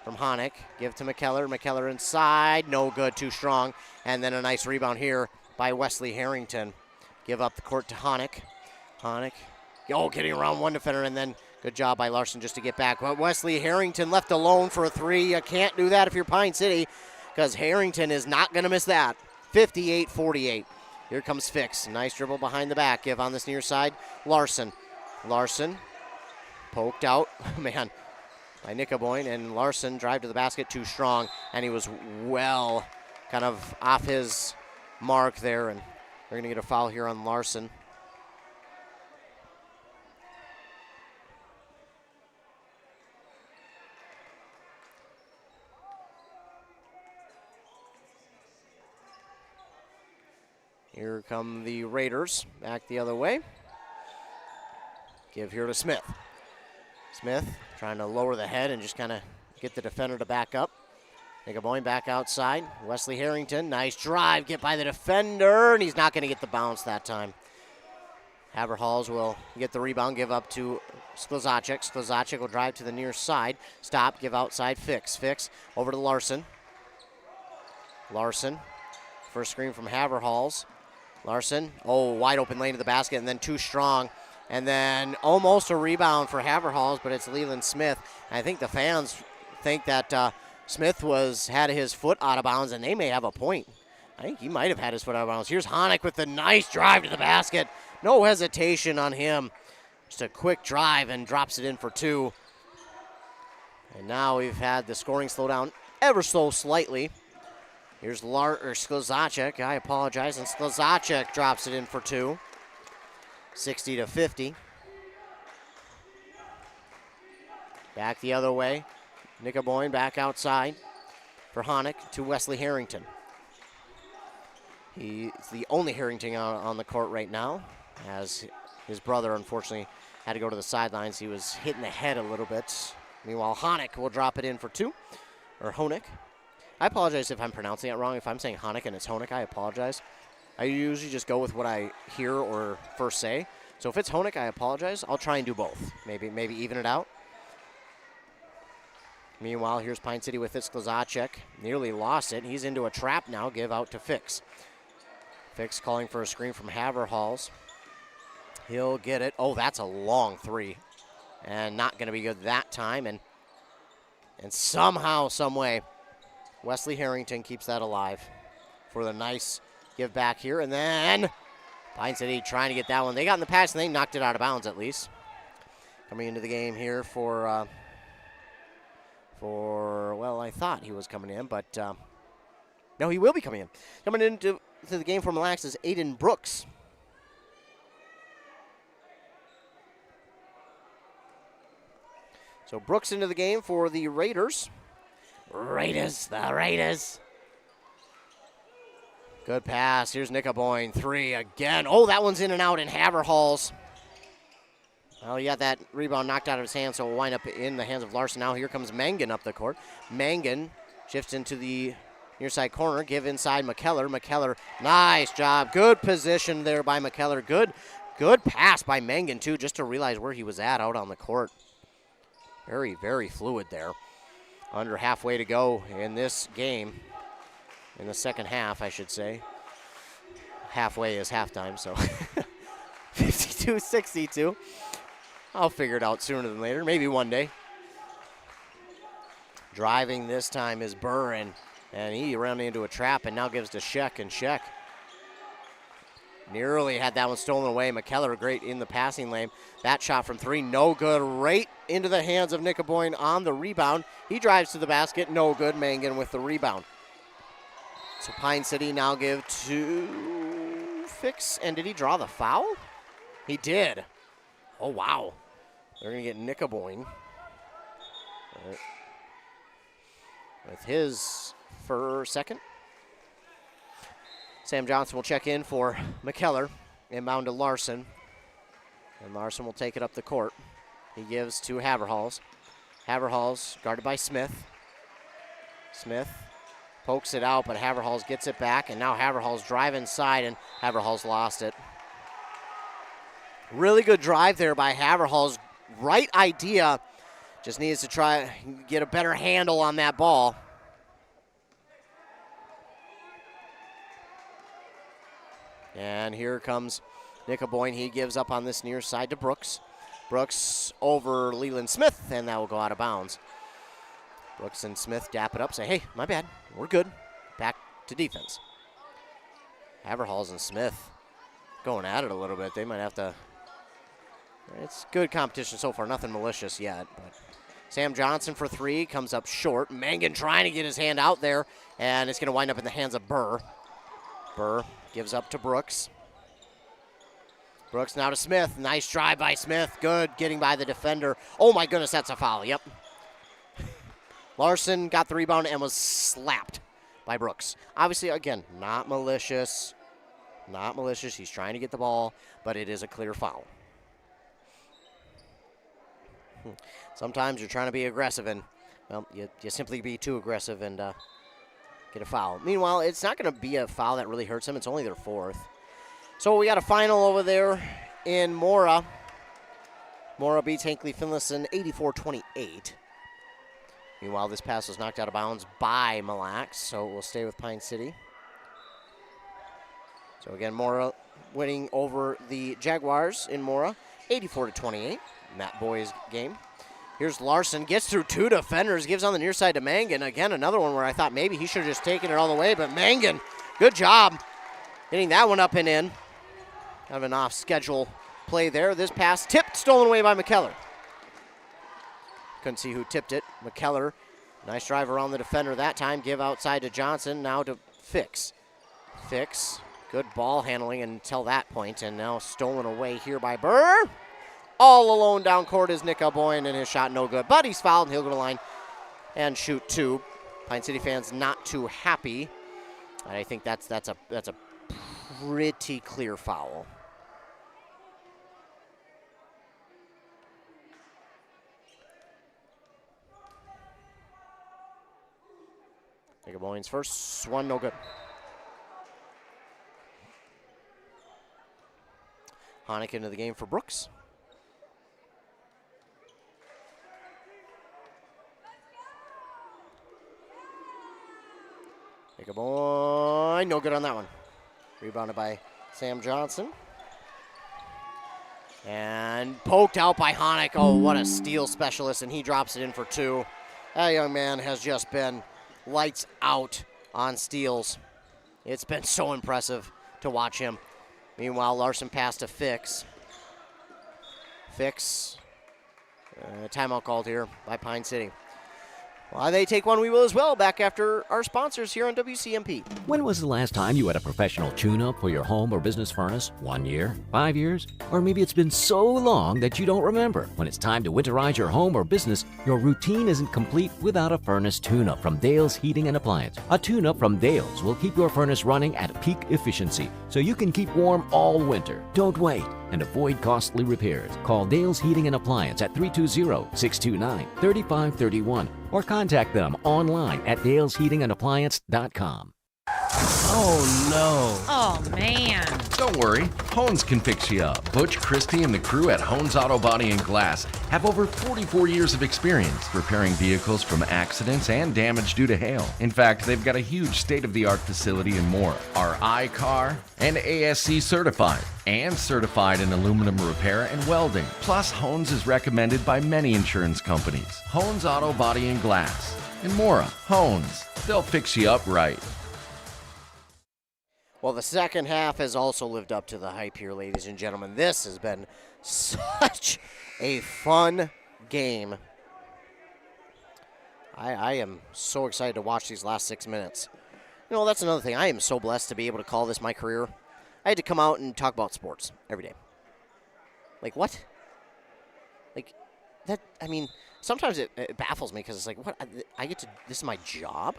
from Honick. Give to McKellar. McKellar inside, no good, too strong. And then a nice rebound here by Wesley Harrington. Give up the court to Honick. Honick, getting around one defender, and then good job by Larson just to get back. But Wesley Harrington left alone for a 3. You can't do that if you're Pine City, because Harrington is not going to miss that. 58-48. Here comes Fix. Nice dribble behind the back. Give on this near side. Larson. Larson poked out, man, by Nickaboyne, and Larson drive to the basket too strong, and he was well kind of off his mark there, and they're going to get a foul here on Larson. Here come the Raiders, back the other way. Give here to Smith. Smith trying to lower the head and just kind of get the defender to back up. Nickaboyne back outside. Wesley Harrington, nice drive, get by the defender, and he's not going to get the bounce that time. Haverhals will get the rebound, give up to Sklzacic. Sklzacic will drive to the near side. Stop, give outside, Fix. Fix over to Larson. Larson, first screen from Haverhals. Larson, wide open lane to the basket, and then too strong. And then almost a rebound for Haverhals, but it's Leland Smith. And I think the fans think that Smith had his foot out of bounds, and they may have a point. I think he might have had his foot out of bounds. Here's Honick with the nice drive to the basket. No hesitation on him. Just a quick drive and drops it in for 2. And now we've had the scoring slow down ever so slightly. Here's Sklezacek. I apologize. And Sklezacek drops it in for 2. 60-50. Back the other way. Nickaboyne back outside for Honick to Wesley Harrington. He's the only Harrington on the court right now, as his brother, unfortunately, had to go to the sidelines. He was hit in the head a little bit. Meanwhile, Honick will drop it in for 2, or Honick. I apologize if I'm pronouncing it wrong. If I'm saying Honick and it's Honick, I apologize. I usually just go with what I hear or first say. So if it's Honick, I apologize. I'll try and do both. Maybe even it out. Meanwhile, here's Pine City with it. Sklezacek nearly lost it. He's into a trap now. Give out to Fix. Fix calling for a screen from Haverhalls. He'll get it. Oh, that's a long 3. And not going to be good that time. And somehow, some way, Wesley Harrington keeps that alive for the nice give back here. And then Pine City trying to get that one. They got in the pass and they knocked it out of bounds at least. Coming into the game here for well, I thought he was coming in, but no, he will be coming in. Coming into the game for Mille Lacs is Aiden Brooks. So Brooks into the game for the Raiders. The Raiders. Good pass. Here's Nickaboyne. 3 again. Oh, that one's in and out in Haverhalls. Well, he got that rebound knocked out of his hand, so it'll wind up in the hands of Larson. Now here comes Mangan up the court. Mangan shifts into the near side corner. Give inside McKellar. McKellar, nice job. Good position there by McKellar. Good pass by Mangan, too, just to realize where he was at out on the court. Very, very fluid there. Under halfway to go in this game. In the second half, I should say. Halfway is halftime, so 52-62. I'll figure it out sooner than later, maybe one day. Driving this time is Burr, and he ran into a trap and now gives to Sheck, and Sheck nearly had that one stolen away. McKellar great in the passing lane. That shot from 3, no good, right into the hands of Nickaboyne on the rebound. He drives to the basket, no good. Mangan with the rebound. So Pine City now give to Fix, and did he draw the foul? He did. Oh, wow. They're going to get Nickaboyne with his second. Sam Johnson will check in for McKellar. Inbound to Larson. And Larson will take it up the court. He gives to Haverhalls. Haverhalls guarded by Smith. Smith pokes it out, but Haverhalls gets it back. And now Haverhalls drive inside, and Haverhalls lost it. Really good drive there by Haverhalls. Right idea. Just needs to try get a better handle on that ball. And here comes Nickaboyne. He gives up on this near side to Brooks. Brooks over Leland Smith, and that will go out of bounds. Brooks and Smith dap it up, say, hey, my bad, we're good. Back to defense. Haverhalls and Smith going at it a little bit. They might have to. It's good competition so far, nothing malicious yet. But Sam Johnson for 3 comes up short. Mangan trying to get his hand out there, and it's going to wind up in the hands of Burr. Burr gives up to Brooks. Brooks now to Smith. Nice drive by Smith. Good getting by the defender. Oh my goodness, that's a foul. Yep. Larson got the rebound and was slapped by Brooks. Obviously, again, not malicious. Not malicious. He's trying to get the ball, but it is a clear foul. Sometimes you're trying to be aggressive, and well, you simply be too aggressive and get a foul. Meanwhile, it's not going to be a foul that really hurts them. It's only their 4th. So we got a final over there in Mora. Mora beats Hinckley Finlayson 84-28. Meanwhile, this pass was knocked out of bounds by Mille Lacs, so it will stay with Pine City. So again, Mora winning over the Jaguars in Mora 84-28. In that boys game. Here's Larson, gets through 2 defenders, gives on the near side to Mangan. Again, another one where I thought maybe he should have just taken it all the way, but Mangan, good job hitting that one up and in. Kind of an off-schedule play there. This pass tipped, stolen away by McKellar. Couldn't see who tipped it. McKellar, nice drive around the defender that time. Give outside to Johnson, now to Fix. Fix, good ball handling until that point, and now stolen away here by Burr. All alone down court is Nick Aboyne, and his shot no good. But he's fouled, and he'll go to the line and shoot 2. Pine City fans not too happy. And I think that's a pretty clear foul. Nick Aboyne's first one, no good. Honick into the game for Brooks. Boy, no good on that one. Rebounded by Sam Johnson. And poked out by Honick. Oh, what a steal specialist, and he drops it in for 2. That young man has just been lights out on steals. It's been so impressive to watch him. Meanwhile, Larson passed to Fix. Fix, timeout called here by Pine City. While they take one, we will as well. Back after our sponsors here on WCMP. When was the last time you had a professional tune-up for your home or business furnace? 1 year? 5 years? Or maybe it's been so long that you don't remember. When it's time to winterize your home or business, your routine isn't complete without a furnace tune-up from Dale's Heating and Appliance. A tune-up from Dale's will keep your furnace running at peak efficiency so you can keep warm all winter. Don't wait and avoid costly repairs. Call Dale's Heating and Appliance at 320-629-3531 or contact them online at dalesheatingandappliance.com. Oh, no. Oh, man. Don't worry, Hones can fix you up. Butch, Christie, and the crew at Hones Auto Body and Glass have over 44 years of experience repairing vehicles from accidents and damage due to hail. In fact, they've got a huge state-of-the-art facility in Mora, are I-CAR and ASC certified, and certified in aluminum repair and welding. Plus, Hones is recommended by many insurance companies. Hones Auto Body and Glass. In Mora, Hones. They'll fix you up right. Well, the second half has also lived up to the hype here, ladies and gentlemen. This has been such a fun game. I am so excited to watch these last 6 minutes. You know, that's another thing. I am so blessed to be able to call this my career. I had to come out and talk about sports every day. Like, what? Like, that, I mean, sometimes it baffles me because it's like, what? I get to, this is my job?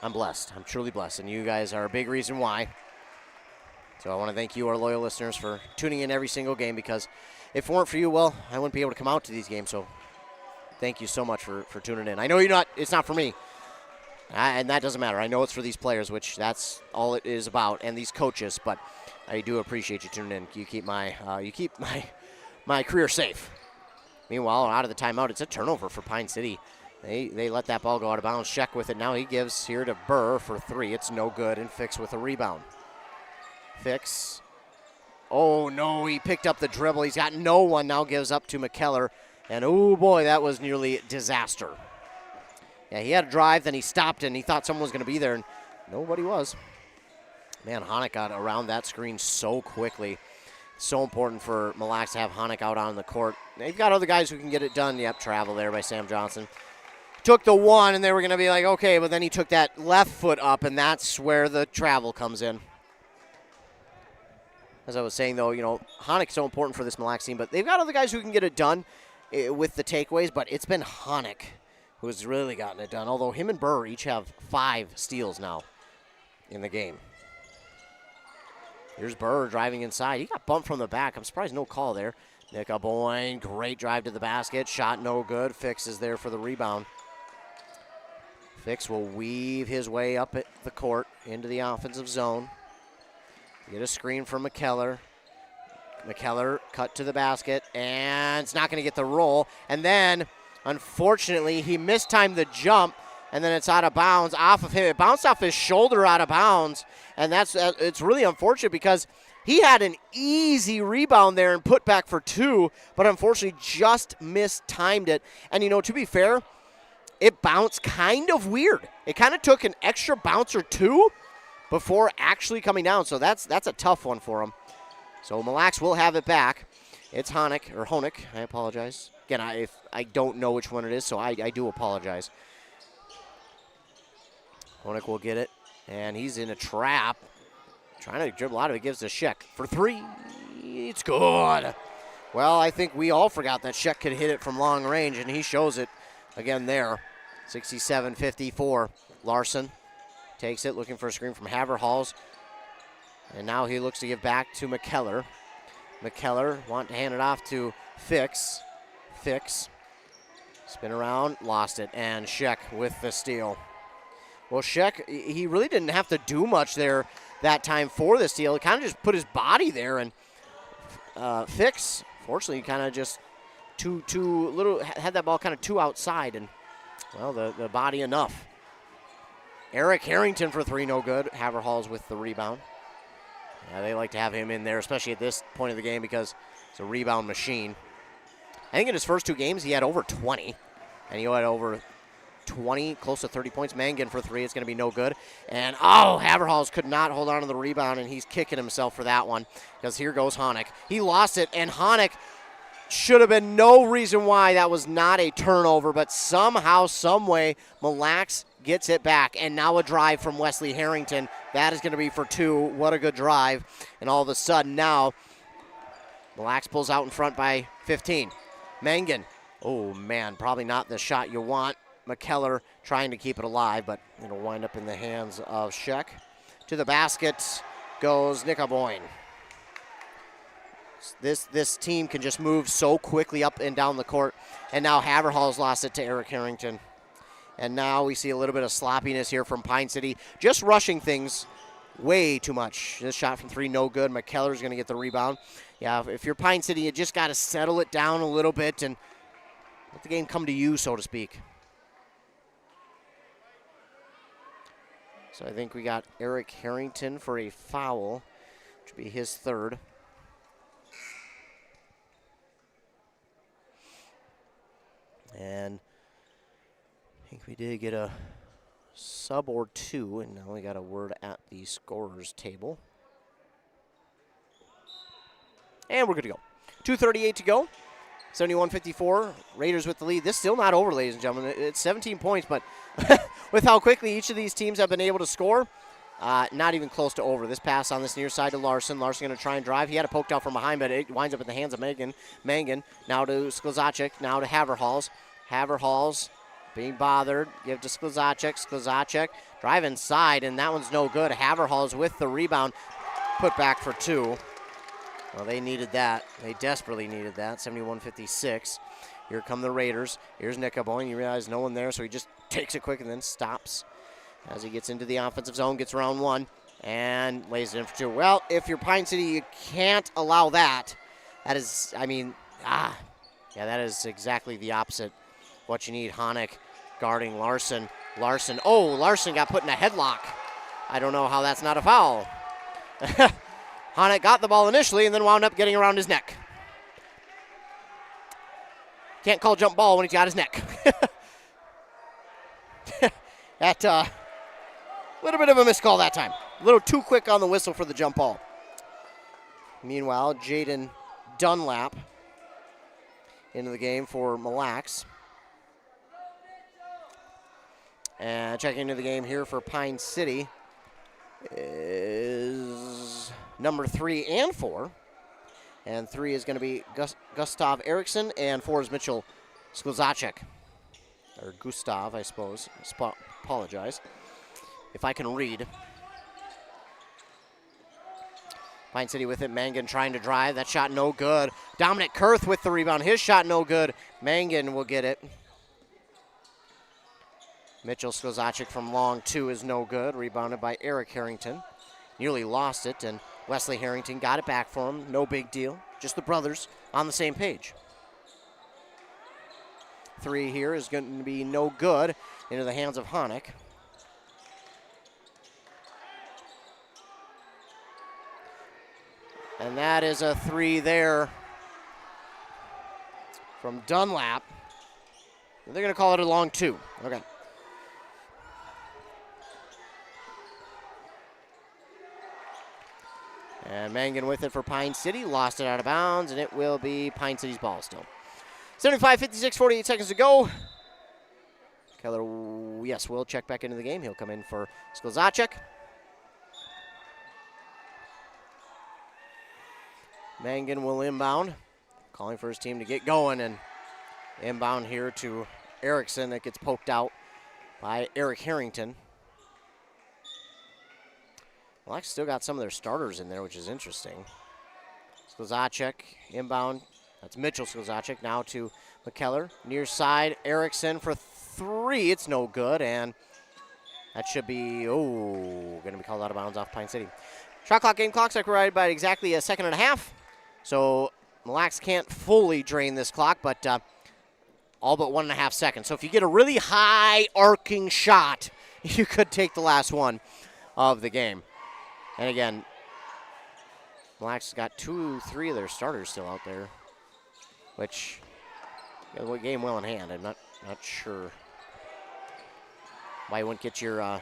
I'm blessed. I'm truly blessed, and you guys are a big reason why. So I want to thank you, our loyal listeners, for tuning in every single game, because if it weren't for you, well, I wouldn't be able to come out to these games. So thank you so much for tuning in. I know it's not for me, and that doesn't matter. I know it's for these players, which that's all it is about, and these coaches, but I do appreciate you tuning in. You keep my career safe. Meanwhile, out of the timeout, it's a turnover for Pine City. They let that ball go out of bounds. Check with it. Now he gives here to Burr for 3. It's no good, and Fix with a rebound. Fix. Oh, no, he picked up the dribble. He's got no one. Now gives up to McKellar. And, oh, boy, that was nearly disaster. Yeah, he had a drive, then he stopped, and he thought someone was going to be there, and nobody was. Man, Honick got around that screen so quickly. So important for Mille Lacs to have Honick out on the court. They've got other guys who can get it done. Yep, travel there by Sam Johnson. Took the one, and they were going to be like, okay, but then he took that left foot up, and that's where the travel comes in. As I was saying, though, you know, Honick's so important for this Mille Lacs team, but they've got other guys who can get it done with the takeaways, but it's been Honick who's really gotten it done, although him and Burr each have 5 steals now in the game. Here's Burr driving inside. He got bumped from the back. I'm surprised no call there. Nick Aboyne, great drive to the basket. Shot no good. Fix is there for the rebound. Fix will weave his way up at the court into the offensive zone. Get a screen from McKellar. McKellar cut to the basket, and it's not going to get the roll. And then, unfortunately, he mistimed the jump, and then it's out of bounds off of him. It bounced off his shoulder out of bounds, and it's really unfortunate because he had an easy rebound there and put back for 2, but unfortunately just mistimed it. And, you know, to be fair, it bounced kind of weird. It kind of took an extra bounce or 2 before actually coming down, so that's a tough one for him. So Mille Lacs will have it back. It's Honick, I apologize. Again, I don't know which one it is, so I do apologize. Honick will get it And he's in a trap. Trying to dribble out of it, gives to Sheck for three. It's good. Well, I think we all forgot that Sheck could hit it from long range, and he shows it again there. 67-54. Larson takes it, looking for a screen from Haverhals. And now he looks to give back to McKellar. McKellar want to hand it off to Fix. Fix. Spin around, lost it, and Sheck with the steal. Well, Sheck, he really didn't have to do much there that time for the steal. He kind of just put his body there, and Fix, fortunately, kind of just had that ball kind of too outside, and, well, the body enough. Eric Harrington for three, no good. Haverhals with the rebound. Yeah, they like to have him in there, especially at this point of the game, because it's a rebound machine. I think in his first two games he had over 20, and he had over 20, close to 30 points. Mangan for three, it's going to be no good. And, Haverhals could not hold on to the rebound, and he's kicking himself for that one, because here goes Honeck. He lost it, and Honeck should have been no reason why that was not a turnover, but somehow, some way, Mille Lacs gets it back, and now a drive from Wesley Harrington. That is going to be for two. What a good drive. And all of a sudden now, Mille Lacs pulls out in front by 15. Mangan, oh man, probably not the shot you want. McKellar trying to keep it alive, but it'll wind up in the hands of Sheck. To the basket goes Nickaboyne. This team can just move so quickly up and down the court, and now Haverhals lost it to Eric Harrington. And now we see a little bit of sloppiness here from Pine City, just rushing things way too much. This shot from three, no good. McKellar's going to get the rebound. Yeah, if you're Pine City, you just got to settle it down a little bit and let the game come to you, so to speak. So I think we got Eric Harrington for a foul, which would be his third. And I think we did get a sub or two, and now we got a word at the scorer's table. And we're good to go. 2:38 to go. 71-54. Raiders with the lead. This is still not over, ladies and gentlemen. It's 17 points, but with how quickly each of these teams have been able to score, not even close to over. This pass on this near side to Larson. Larson going to try and drive. He had it poked out from behind, but it winds up in the hands of Mangan. Mangan now to Sklzacek, now to Haverhals. Haverhals being bothered. Give to Sklzacek. Sklzacek drive inside, and that one's no good. Haverhals with the rebound. Put back for two. Well, they needed that. They desperately needed that. 71-56. Here come the Raiders. Here's Nickaboyne. You realize no one there, so he just takes it quick and then stops as he gets into the offensive zone, gets around one, and lays it in for two. Well, if you're Pine City, you can't allow that. That is, yeah, that is exactly the opposite. What you need, Honeck guarding Larson. Larson got put in a headlock. I don't know how that's not a foul. Honeck got the ball initially and then wound up getting around his neck. Can't call jump ball when he's got his neck. That, little bit of a miscall that time. A little too quick on the whistle for the jump ball. Meanwhile, Jaden Dunlap into the game for Mille Lacs. And checking into the game here for Pine City is number 3 and 4. And 3 is going to be Gustav Eriksson, and 4 is Mitchell Sklzacek. Or Gustav, I suppose. Apologize if I can read. Pine City with it. Mangan trying to drive. That shot no good. Dominic Kurth with the rebound. His shot no good. Mangan will get it. Mitchell Sklzacek from long 2 is no good. Rebounded by Eric Harrington. Nearly lost it, and Wesley Harrington got it back for him. No big deal. Just the brothers on the same page. 3 here is going to be no good into the hands of Honeck. And that is a 3 there from Dunlap. They're going to call it a long 2. Okay. And Mangan with it for Pine City. Lost it out of bounds, and it will be Pine City's ball still. 75-56, 48 seconds to go. Keller, yes, will check back into the game. He'll come in for Sklzacek. Mangan will inbound, calling for his team to get going, and inbound here to Erickson. That gets poked out by Eric Harrington. Well, still got some of their starters in there, which is interesting. Sklzacek inbound. That's Mitchell Sklzacek now to McKellar. Near side, Erickson for three. It's no good, and that should be, going to be called out of bounds off Pine City. Shot clock, game clock, separated by exactly a second and a half. So Mille Lacs can't fully drain this clock, but all but 1.5 seconds. So if you get a really high arcing shot, you could take the last one of the game. And again, Mille Lacs has got 2-3 of their starters still out there, which game well in hand. I'm not sure why you wouldn't get your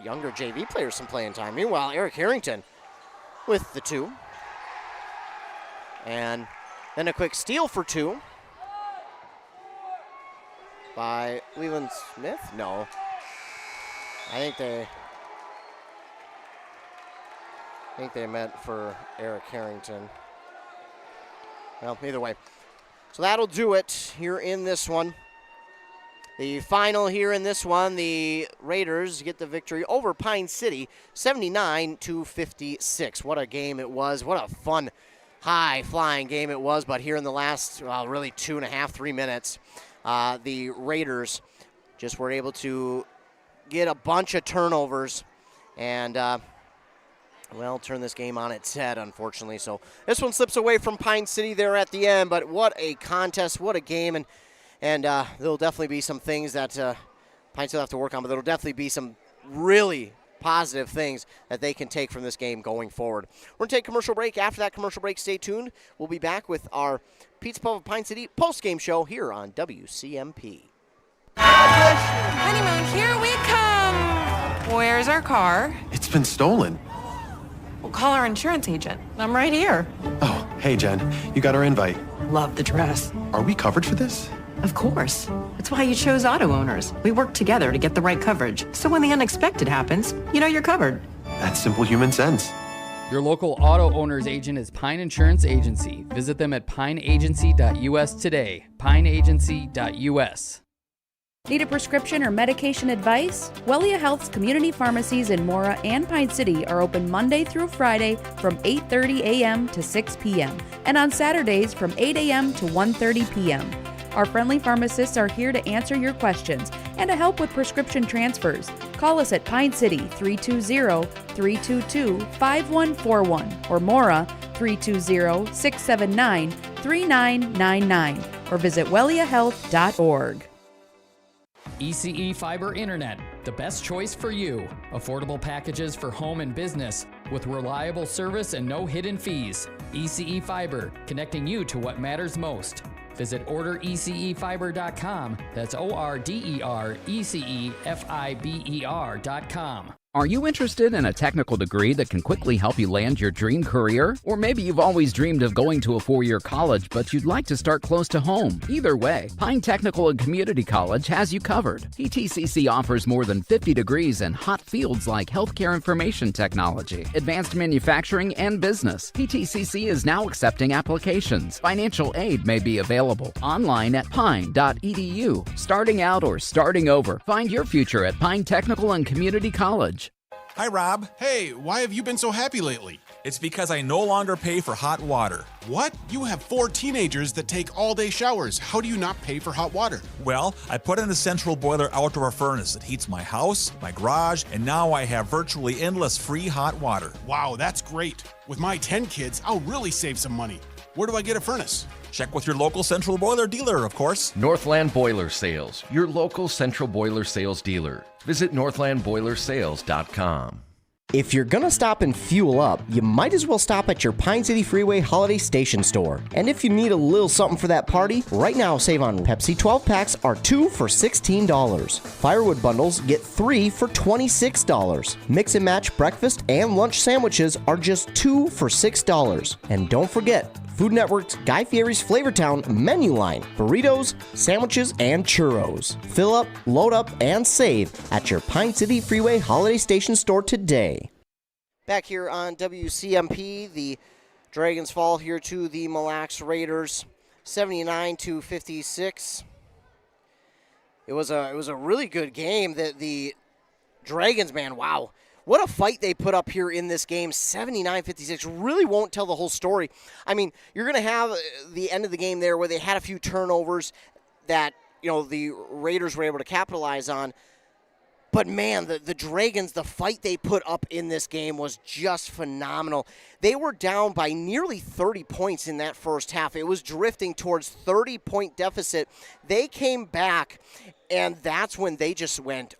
younger JV players some playing time. Meanwhile, Eric Harrington with the 2. And then a quick steal for 2 by Leland Smith. No, I think they meant for Eric Harrington. Well, either way. So that'll do it here in this one. The final here in this one, the Raiders get the victory over Pine City, 79-56. What a game it was. What a fun, high-flying game it was. But here in the last, really 2.5, 3 minutes, the Raiders just were able to get a bunch of turnovers and, turn this game on its head, unfortunately. So this one slips away from Pine City there at the end. But what a contest, what a game. And there'll definitely be some things that Pine City will have to work on, but there'll definitely be some really positive things that they can take from this game going forward. We're going to take a commercial break. After that commercial break, stay tuned. We'll be back with our Pizza Pub of Pine City post-game show here on WCMP. Honeymoon, here we come. Where's our car? It's been stolen. We'll call our insurance agent. I'm right here. Oh, hey, Jen. You got our invite. Love the dress. Are we covered for this? Of course. That's why you chose auto owners. We work together to get the right coverage. So when the unexpected happens, you know you're covered. That's simple human sense. Your local auto owner's agent is Pine Insurance Agency. Visit them at pineagency.us today. pineagency.us. Need a prescription or medication advice? Wellia Health's community pharmacies in Mora and Pine City are open Monday through Friday from 8:30 a.m. to 6 p.m. and on Saturdays from 8 a.m. to 1:30 p.m. Our friendly pharmacists are here to answer your questions and to help with prescription transfers. Call us at Pine City 320-322-5141 or Mora 320-679-3999 or visit welliahealth.org. ECE Fiber Internet, the best choice for you. Affordable packages for home and business with reliable service and no hidden fees. ECE Fiber, connecting you to what matters most. Visit orderecefiber.com. That's ordereceifiber.com. Are you interested in a technical degree that can quickly help you land your dream career? Or maybe you've always dreamed of going to a 4-year college, but you'd like to start close to home. Either way, Pine Technical and Community College has you covered. PTCC offers more than 50 degrees in hot fields like healthcare information technology, advanced manufacturing, and business. PTCC is now accepting applications. Financial aid may be available online at pine.edu. Starting out or starting over, find your future at Pine Technical and Community College. Hi, Rob. Hey, why have you been so happy lately? It's because I no longer pay for hot water. What? You have 4 teenagers that take all-day showers. How do you not pay for hot water? Well, I put in a central boiler outdoor furnace that heats my house, my garage, and now I have virtually endless free hot water. Wow, that's great. With my 10 kids, I'll really save some money. Where do I get a furnace? Check with your local central boiler dealer, of course. Northland Boiler Sales, your local central boiler sales dealer. Visit northlandboilersales.com. If you're gonna stop and fuel up, you might as well stop at your Pine City Freeway Holiday Station store. And if you need a little something for that party, right now save on Pepsi 12 packs are 2 for $16. Firewood bundles get 3 for $26. Mix and match breakfast and lunch sandwiches are just 2 for $6. And don't forget, Food Network's Guy Fieri's Flavortown menu line, burritos, sandwiches, and churros. Fill up, load up, and save at your Pine City Freeway Holiday Station store today. Back here on WCMP, the Dragons fall here to the Mille Lacs Raiders, 79-56. It was a really good game. The Dragons, man, wow. What a fight they put up here in this game, 79-56. Really won't tell the whole story. I mean, you're going to have the end of the game there where they had a few turnovers that, the Raiders were able to capitalize on. But, man, the Dragons, the fight they put up in this game was just phenomenal. They were down by nearly 30 points in that first half. It was drifting towards 30-point deficit. They came back, and that's when they just went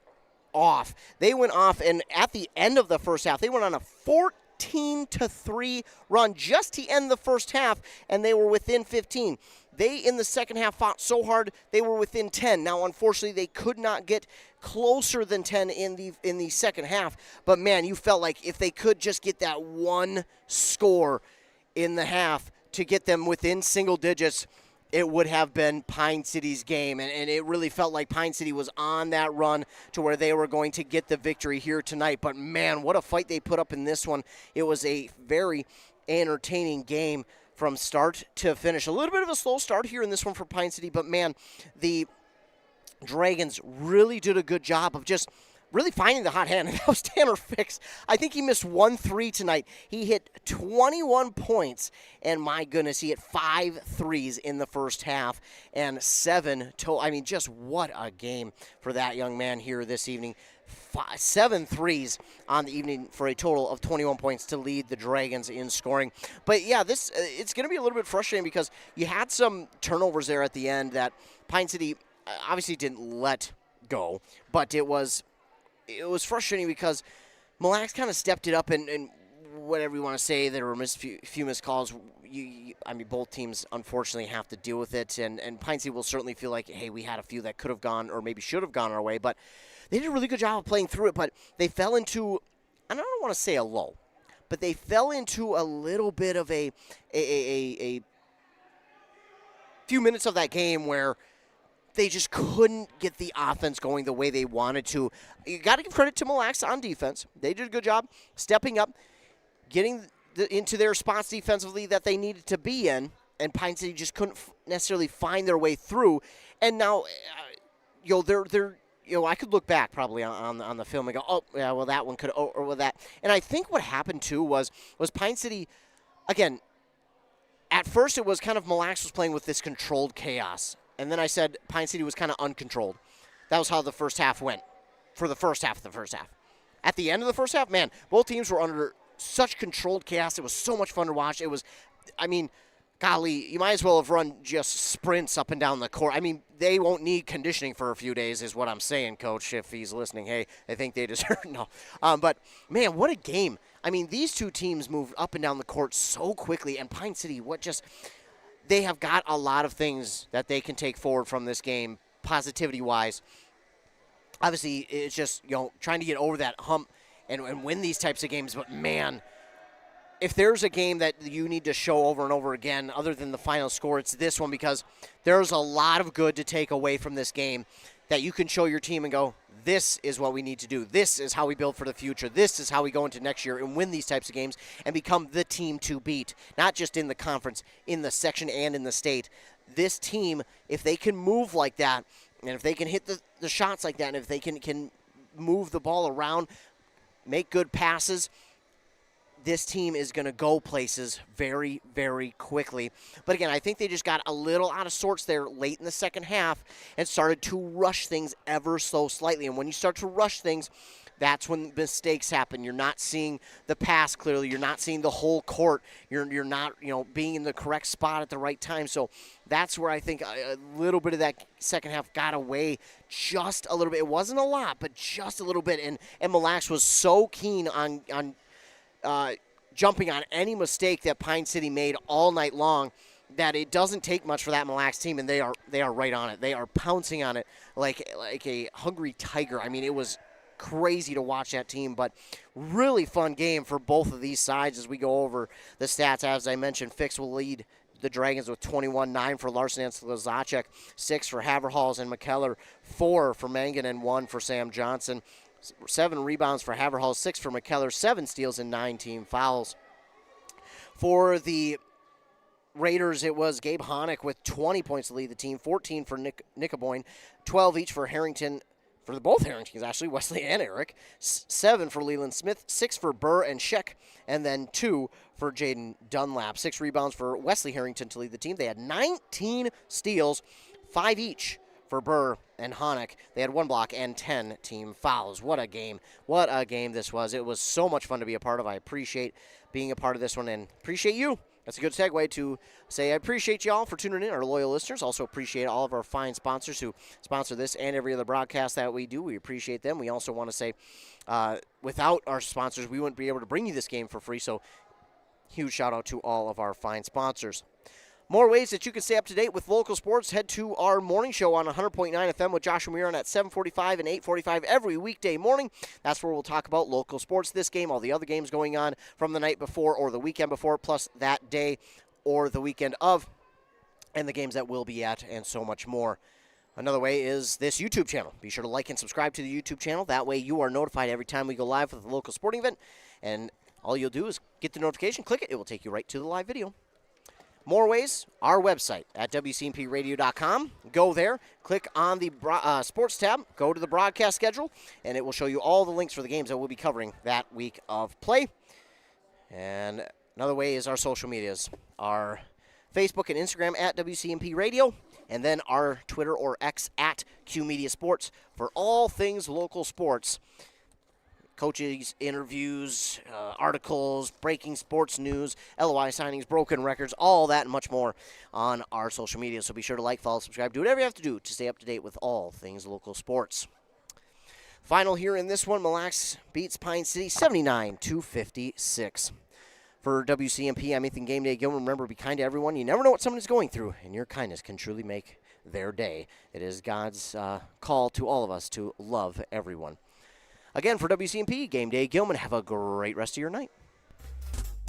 off. They went off, and at the end of the first half, they went on a 14-3 run just to end the first half, and they were within 15. They, in the second half, fought so hard, they were within 10. Now, unfortunately, they could not get closer than 10 in the second half. But, man, you felt like if they could just get that one score in the half to get them within single digits, it would have been Pine City's game. And it really felt like Pine City was on that run to where they were going to get the victory here tonight. But, man, what a fight they put up in this one. It was a very entertaining game from start to finish. A little bit of a slow start here in this one for Pine City, but, man, the Dragons really did a good job of just really finding the hot hand, and that was Tanner Fix. I think he missed 1 3 tonight. He hit 21 points, and my goodness, he hit 5 threes in the first half and 7 total. I mean, just what a game for that young man here this evening. 7 threes on the evening for a total of 21 points to lead the Dragons in scoring. But, yeah, it's going to be a little bit frustrating because you had some turnovers there at the end that Pine City obviously didn't let go, but it was frustrating because Mille Lacs kind of stepped it up, and whatever you want to say, there were a few missed calls. I mean, both teams unfortunately have to deal with it, and Pine City will certainly feel like, hey, we had a few that could have gone or maybe should have gone our way, but they did a really good job of playing through it. But they fell into, I don't want to say a lull, but they fell into a little bit of a few minutes of that game where they just couldn't get the offense going the way they wanted to. You got to give credit to Mille Lacs on defense. They did a good job stepping up, getting into their spots defensively that they needed to be in, and Pine City just couldn't necessarily find their way through. And now, I could look back probably on the film and go, oh, yeah, well, that one could, or with that. And I think what happened, too, was Pine City, again, at first it was kind of Mille Lacs was playing with this controlled chaos. And then I said Pine City was kind of uncontrolled. That was how the first half went for the first half of the first half. At the end of the first half, man, both teams were under such controlled chaos. It was so much fun to watch. It was, I mean, golly, you might as well have run just sprints up and down the court. I mean, they won't need conditioning for a few days is what I'm saying, Coach, if he's listening. Hey, I think they deserve it. No. But, man, what a game. I mean, these two teams moved up and down the court so quickly, and Pine City, they have got a lot of things that they can take forward from this game, positivity-wise. Obviously, it's just, trying to get over that hump and win these types of games. But, man, if there's a game that you need to show over and over again, other than the final score, it's this one, because there's a lot of good to take away from this game that you can show your team and go, this is what we need to do. This is how we build for the future. This is how we go into next year and win these types of games and become the team to beat, not just in the conference, in the section and in the state. This team, if they can move like that, and if they can hit the shots like that, and if they can move the ball around, make good passes, this team is going to go places very, very quickly. But again, I think they just got a little out of sorts there late in the second half and started to rush things ever so slightly. And when you start to rush things, that's when mistakes happen. You're not seeing the pass clearly. You're not seeing the whole court. You're not, being in the correct spot at the right time. So that's where I think a little bit of that second half got away just a little bit. It wasn't a lot, but just a little bit. And Mille Lacs was so keen on jumping on any mistake that Pine City made all night long that it doesn't take much for that Mille Lacs team, and they are right on it. They are pouncing on it like a hungry tiger. I mean, it was crazy to watch that team, but really fun game for both of these sides as we go over the stats. As I mentioned, Fix will lead the Dragons with 21, 9 for Larson and Slazacek, 6 for Haverhals and McKellar, 4 for Mangan, and 1 for Sam Johnson. 7 rebounds for Haverhals, 6 for McKellar, 7 steals and 9 team fouls. For the Raiders, it was Gabe Honick with 20 points to lead the team, 14 for Nick Aboyne, 12 each for Harrington, for both Harringtons, actually, Wesley and Eric, 7 for Leland Smith, 6 for Burr and Sheck, and then 2 for Jaden Dunlap. 6 rebounds for Wesley Harrington to lead the team. They had 19 steals, 5 each for Burr and Honick. They had 1 block and 10 team fouls. What a game. What a game this was. It was so much fun to be a part of. I appreciate being a part of this one and appreciate you. That's a good segue to say I appreciate you all for tuning in, our loyal listeners. Also appreciate all of our fine sponsors who sponsor this and every other broadcast that we do. We appreciate them. We also want to say without our sponsors, we wouldn't be able to bring you this game for free. So huge shout out to all of our fine sponsors. More ways that you can stay up to date with local sports. Head to our morning show on 100.9 FM with Josh Ramirez at 7:45 and 8:45 every weekday morning. That's where we'll talk about local sports, this game, all the other games going on from the night before or the weekend before, plus that day or the weekend of, and the games that we'll be at, and so much more. Another way is this YouTube channel. Be sure to like and subscribe to the YouTube channel. That way you are notified every time we go live with a local sporting event, and all you'll do is get the notification, click it, it will take you right to the live video. More ways, our website at WCMPradio.com. Go there, click on the sports tab, go to the broadcast schedule, and it will show you all the links for the games that we'll be covering that week of play. And another way is our social medias, our Facebook and Instagram at WCMP Radio, and then our Twitter or X at Q Media Sports for all things local sports. Coaches, interviews, articles, breaking sports news, LOI signings, broken records, all that and much more on our social media. So be sure to like, follow, subscribe, do whatever you have to do to stay up to date with all things local sports. Final here in this one, Mille Lacs beats Pine City 79-56. For WCMP, I'm Ethan Game Day Gilman. Remember, be kind to everyone. You never know what someone is going through, and your kindness can truly make their day. It is God's call to all of us to love everyone. Again, for WCMP, Game Day Gilman, have a great rest of your night.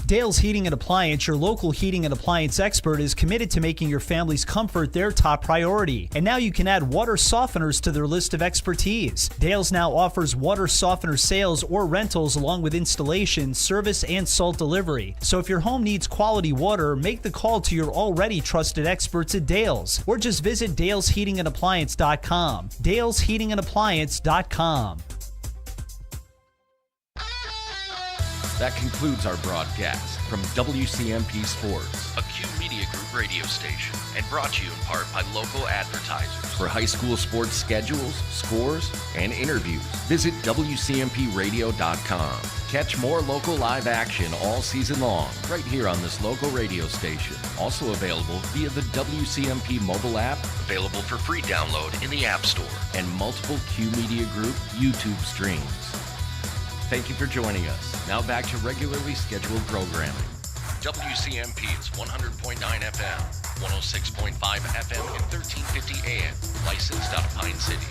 Dale's Heating and Appliance, your local heating and appliance expert, is committed to making your family's comfort their top priority. And now you can add water softeners to their list of expertise. Dale's now offers water softener sales or rentals along with installation, service, and salt delivery. So if your home needs quality water, make the call to your already trusted experts at Dale's, or just visit dalesheatingandappliance.com. dalesheatingandappliance.com. That concludes our broadcast from WCMP Sports, a Q Media Group radio station, and brought to you in part by local advertisers. For high school sports schedules, scores, and interviews, visit WCMPradio.com. Catch more local live action all season long, right here on this local radio station. Also available via the WCMP mobile app, available for free download in the App Store, and multiple Q Media Group YouTube streams. Thank you for joining us. Now back to regularly scheduled programming. WCMP is 100.9 FM, 106.5 FM, and 1350 AM. Licensed out of Pine City.